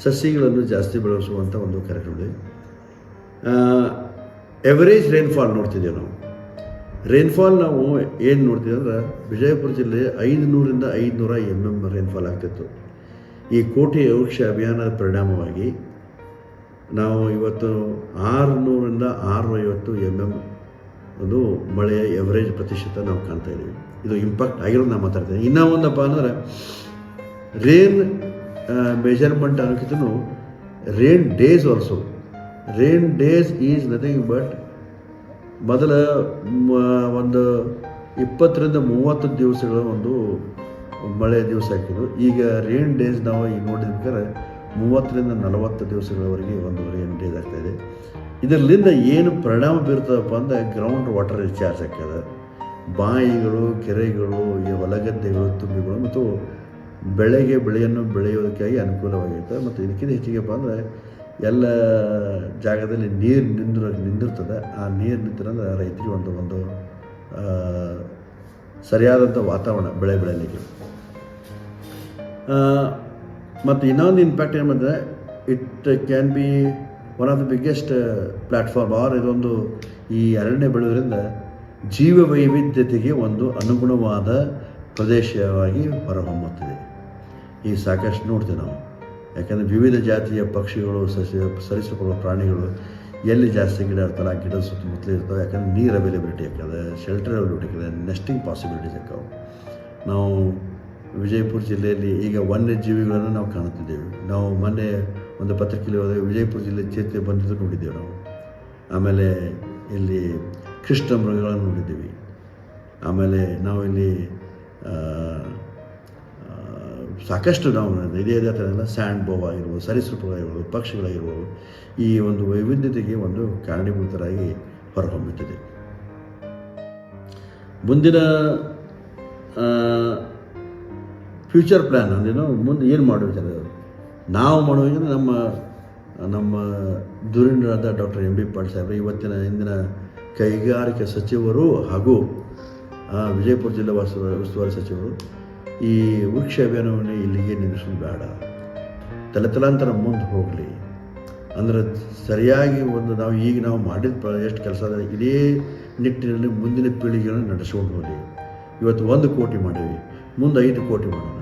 ಸಸಿಗಳನ್ನು ಜಾಸ್ತಿ ಬೆಳೆಸುವಂಥ ಒಂದು ಕಾರ್ಯಕ್ರಮ ಇದೆ. ಎವರೇಜ್ ರೈನ್ಫಾಲ್ ನೋಡ್ತಿದ್ದೇವೆ ನಾವು. ರೈನ್ಫಾಲ್ ನಾವು ಏನು ನೋಡ್ತೀವಿ ಅಂದ್ರೆ ವಿಜಯಪುರ ಜಿಲ್ಲೆ 500 ರಿಂದ 500 mm ರೈನ್ಫಾಲ್ ಆಗ್ತಿತ್ತು. ಈ ಕೋಟಿ ವೃಕ್ಷ ಅಭಿಯಾನದ ಪರಿಣಾಮವಾಗಿ ನಾವು ಇವತ್ತು 600 ರಿಂದ 650 mm ಒಂದು ಮಳೆಯ ಎವರೇಜ್ ಪ್ರತಿಶತ ನಾವು ಕಾಣ್ತಾ ಇದ್ದೀವಿ. ಇದು ಇಂಪ್ಯಾಕ್ಟ್ ಆಗಿರೋದು ನಾವು ಮಾತಾಡ್ತೀವಿ. ಇನ್ನೂ ಒಂದಪ್ಪ ಅಂದರೆ ರೇನ್ ಮೆಜರ್ಮೆಂಟ್ ಅನ್ನೋಕ್ಕಿಂತನೂ rain days also. Rain days is nothing but ಮೊದಲ ಒಂದು 20 ರಿಂದ 30 ದಿವಸಗಳ ಒಂದು ಮಳೆ ದಿವಸ ಹಾಕಿದ್ರು. ಈಗ ರೇನ್ ಡೇಸ್ ನಾವು ಈಗ ನೋಡಿದ್ರೆ 30 ರಿಂದ 40 ದಿವಸಗಳವರೆಗೆ ಒಂದು ರೇನ್ ಡೇಸ್ ಆಗ್ತಾಯಿದೆ. ಇದರಿಂದ ಏನು ಪರಿಣಾಮ ಬೀರ್ತದಪ್ಪ ಅಂದರೆ ಗ್ರೌಂಡ್ ವಾಟರ್ ರಿಚಾರ್ಜ್ ಆಗ್ತದೆ. ಬಾಯಿಗಳು, ಕೆರೆಗಳು, ಈ ಹೊಲಗದ್ದೆಗಳು, ತುಂಬಿಗಳು ಮತ್ತು ಬೆಳೆಯನ್ನು ಬೆಳೆಯೋದಕ್ಕಾಗಿ ಅನುಕೂಲವಾಗಿರ್ತದೆ. ಮತ್ತು ಇದಕ್ಕಿಂತ ಹೆಚ್ಚಿಗೆಪ್ಪ ಅಂದರೆ ಎಲ್ಲ ಜಾಗದಲ್ಲಿ ನೀರು ನಿಂದಿರ್ತದೆ. ಆ ನೀರು ನಿಂತಿರಂದ್ರೆ ರೈತರಿಗೆ ಒಂದು ಸರಿಯಾದಂಥ ವಾತಾವರಣ ಬೆಳೆ ಬೆಳೆಯಲಿಕ್ಕೆ. ಮತ್ತು ಇನ್ನೊಂದು ಇಂಪ್ಯಾಕ್ಟ್ ಏನು ಬಂದರೆ it can be one of the biggest platform ಇದೊಂದು ಈ ಅರಣ್ಯ ಬೆಳೆಯೋದ್ರಿಂದ ಜೀವ ವೈವಿಧ್ಯತೆಗೆ ಒಂದು ಅನುಗುಣವಾದ ಪ್ರದೇಶವಾಗಿ ಹೊರಹೊಮ್ಮುತ್ತದೆ. ಈ ಸಾಕಷ್ಟು ನೋಡ್ತೀವಿ ನಾವು. ಯಾಕಂದರೆ ವಿವಿಧ ಜಾತಿಯ ಪಕ್ಷಿಗಳು, ಸರೀಸೃಪಗಳು, ಪ್ರಾಣಿಗಳು ಎಲ್ಲಿ ಜಾಸ್ತಿ ಗಿಡ ಇರ್ತಲ್ಲ ಆ ಗಿಡದ ಸುತ್ತಮುತ್ತಲೇ ಇರ್ತವೆ. ಯಾಕಂದರೆ ನೀರು ಅವೈಲೇಬಿಲಿಟಿ ಆಗ್ತದೆ, ಶೆಲ್ಟರ್ ಅವೈಲೇಬಿಲಿಟಿ ಆಗ್ತದೆ, ನೆಸ್ಟಿಂಗ್ ಪಾಸಿಬಿಲಿಟೀಸ್ ಆಗ್ತಾವೆ. ನಾವು ವಿಜಯಪುರ ಜಿಲ್ಲೆಯಲ್ಲಿ ಈಗ ವನ್ಯಜೀವಿಗಳನ್ನು ನಾವು ಕಾಣುತ್ತಿದ್ದೇವೆ. ನಾವು ಮೊನ್ನೆ ಒಂದು ಪತ್ರಿಕೆಯಲ್ಲಿ ಹೋದಾಗ ವಿಜಯಪುರ ಜಿಲ್ಲೆ ಚೇತನೆ ಬಂದಿದ್ದು ನೋಡಿದ್ದೇವೆ ನಾವು. ಆಮೇಲೆ ಇಲ್ಲಿ ಕೃಷ್ಣ ಮೃಗಗಳನ್ನು ನೋಡಿದ್ದೀವಿ. ಆಮೇಲೆ ನಾವು ಇಲ್ಲಿ ಸಾಕಷ್ಟು ನಾವು ಇದೇ ಥರ ಸ್ಯಾಂಡ್ ಬೋವ್ ಆಗಿರ್ಬೋದು, ಸರೀಸೃಪಗಳಾಗಿರ್ಬೋದು, ಪಕ್ಷಿಗಳಾಗಿರ್ಬೋದು, ಈ ಒಂದು ವೈವಿಧ್ಯತೆಗೆ ಒಂದು ಕಾರಣೀಭೂತರಾಗಿ ಹೊರಹೊಮ್ಮುತ್ತದೆ. ಮುಂದಿನ ಫ್ಯೂಚರ್ ಪ್ಲ್ಯಾನ್ ಅಂದೇನು ಮುಂದೆ ಏನು ಮಾಡೋ ವಿಚಾರ ನಾವು ಮಾಡುವಾಗ ನಮ್ಮ ನಮ್ಮ ಧುರೀಣರಾದ ಡಾಕ್ಟರ್ ಎಂ ಬಿ ಪಾಟೀಲ್ ಸಾಹೇಬರು ಇಂದಿನ ಕೈಗಾರಿಕೆ ಸಚಿವರು ಹಾಗೂ ವಿಜಯಪುರ ಜಿಲ್ಲಾ ಉಸ್ತುವಾರಿ ಸಚಿವರು ಈ ವೃಕ್ಷ ಅಭಿಯಾನವನ್ನು ಇಲ್ಲಿಗೆ ನಿಲ್ಲಿಸೋದು ಬೇಡ, ತಲೆತಲಾಂತರ ಮುಂದೆ ಹೋಗಲಿ. ಅಂದರೆ ಸರಿಯಾಗಿ ನಾವು ಮಾಡಿದ ಎಷ್ಟು ಕೆಲಸ ಅದ ಇದೇ ನಿಟ್ಟಿನಲ್ಲಿ ಮುಂದಿನ ಪೀಳಿಗೆಗಳನ್ನು ನಡೆಸ್ಕೊಂಡು ಹೋಗಿ. ಇವತ್ತು 1 ಕೋಟಿ ಮಾಡೀವಿ, ಮುಂದೆ 5 ಕೋಟಿ ಮಾಡೋಣ.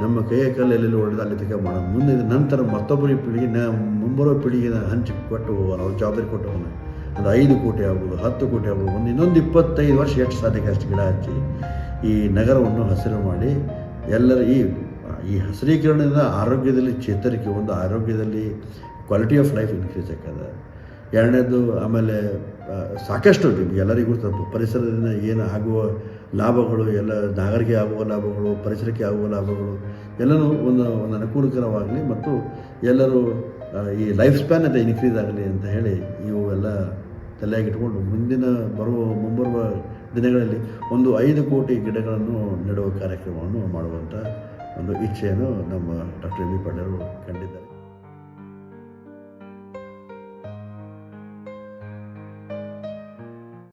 ನಮ್ಮ ಕೈಯ ಕಾಲಲ್ಲಿ ಹೊಡೆದು ಅಲ್ಲಿ ತನಕ ಮಾಡೋಣ. ಮುಂದೆ ನಂತರ ಮತ್ತೊಬ್ಬರಿಗೆ ಪೀಳಿಗೆ ಮುಂಬರುವ ಪೀಳಿಗೆನ ಕೊಟ್ಟು ಅವ್ರ ಜವಾಬ್ದಾರಿ ಕೊಟ್ಟು ಹೋಗೋಣ. ಅದು 5 ಕೋಟಿ ಆಗ್ಬೋದು, 10 ಕೋಟಿ ಆಗ್ಬೋದು, ಇನ್ನೊಂದು 25 ವರ್ಷ ಎಷ್ಟು ಸಾಧ್ಯಕ್ಕೆ ಅಷ್ಟು ಗಿಡ ಹಚ್ಚಿ ಈ ನಗರವನ್ನು ಹಸಿರು ಮಾಡಿ ಎಲ್ಲರ ಈ ಹಸಿರೀಕರಣದಿಂದ ಆರೋಗ್ಯದಲ್ಲಿ ಚೇತರಿಕೆ, ಒಂದು ಆರೋಗ್ಯದಲ್ಲಿ ಕ್ವಾಲಿಟಿ ಆಫ್ ಲೈಫ್ ಇನ್ಕ್ರೀಸ್ ಆಗ್ತದೆ. ಎರಡನೇದು ಆಮೇಲೆ ಸಾಕಷ್ಟು ಎಲ್ಲರಿಗೂ ಗೊತ್ತದ್ದು ಪರಿಸರದಿಂದ ಏನು ಆಗುವ ಲಾಭಗಳು, ಎಲ್ಲ ನಾಗರಿಕೆ ಆಗುವ ಲಾಭಗಳು, ಪರಿಸರಕ್ಕೆ ಆಗುವ ಲಾಭಗಳು ಎಲ್ಲನೂ ಒಂದು ಅನುಕೂಲಕರವಾಗಲಿ ಮತ್ತು ಎಲ್ಲರೂ ಈ ಲೈಫ್ ಸ್ಪ್ಯಾನ್ ಅಂತ ಇನ್ಕ್ರೀಸ್ ಆಗಲಿ ಅಂತ ಹೇಳಿ ಇವೆಲ್ಲ ತಲೆಯಾಗಿಟ್ಕೊಂಡು ಮುಂಬರುವ ದಿನಗಳಲ್ಲಿ ಒಂದು 5 ಕೋಟಿ ಗಿಡಗಳನ್ನು ನೆಡುವ ಕಾರ್ಯಕ್ರಮವನ್ನು ಮಾಡುವಂಥ ಒಂದು ಇಚ್ಛೆಯನ್ನು ನಮ್ಮ ಡಾಕ್ಟರ್ ಎಂ ಬಿ ಪಾಟೀಲ್ ಕಂಡಿದ್ದಾರೆ.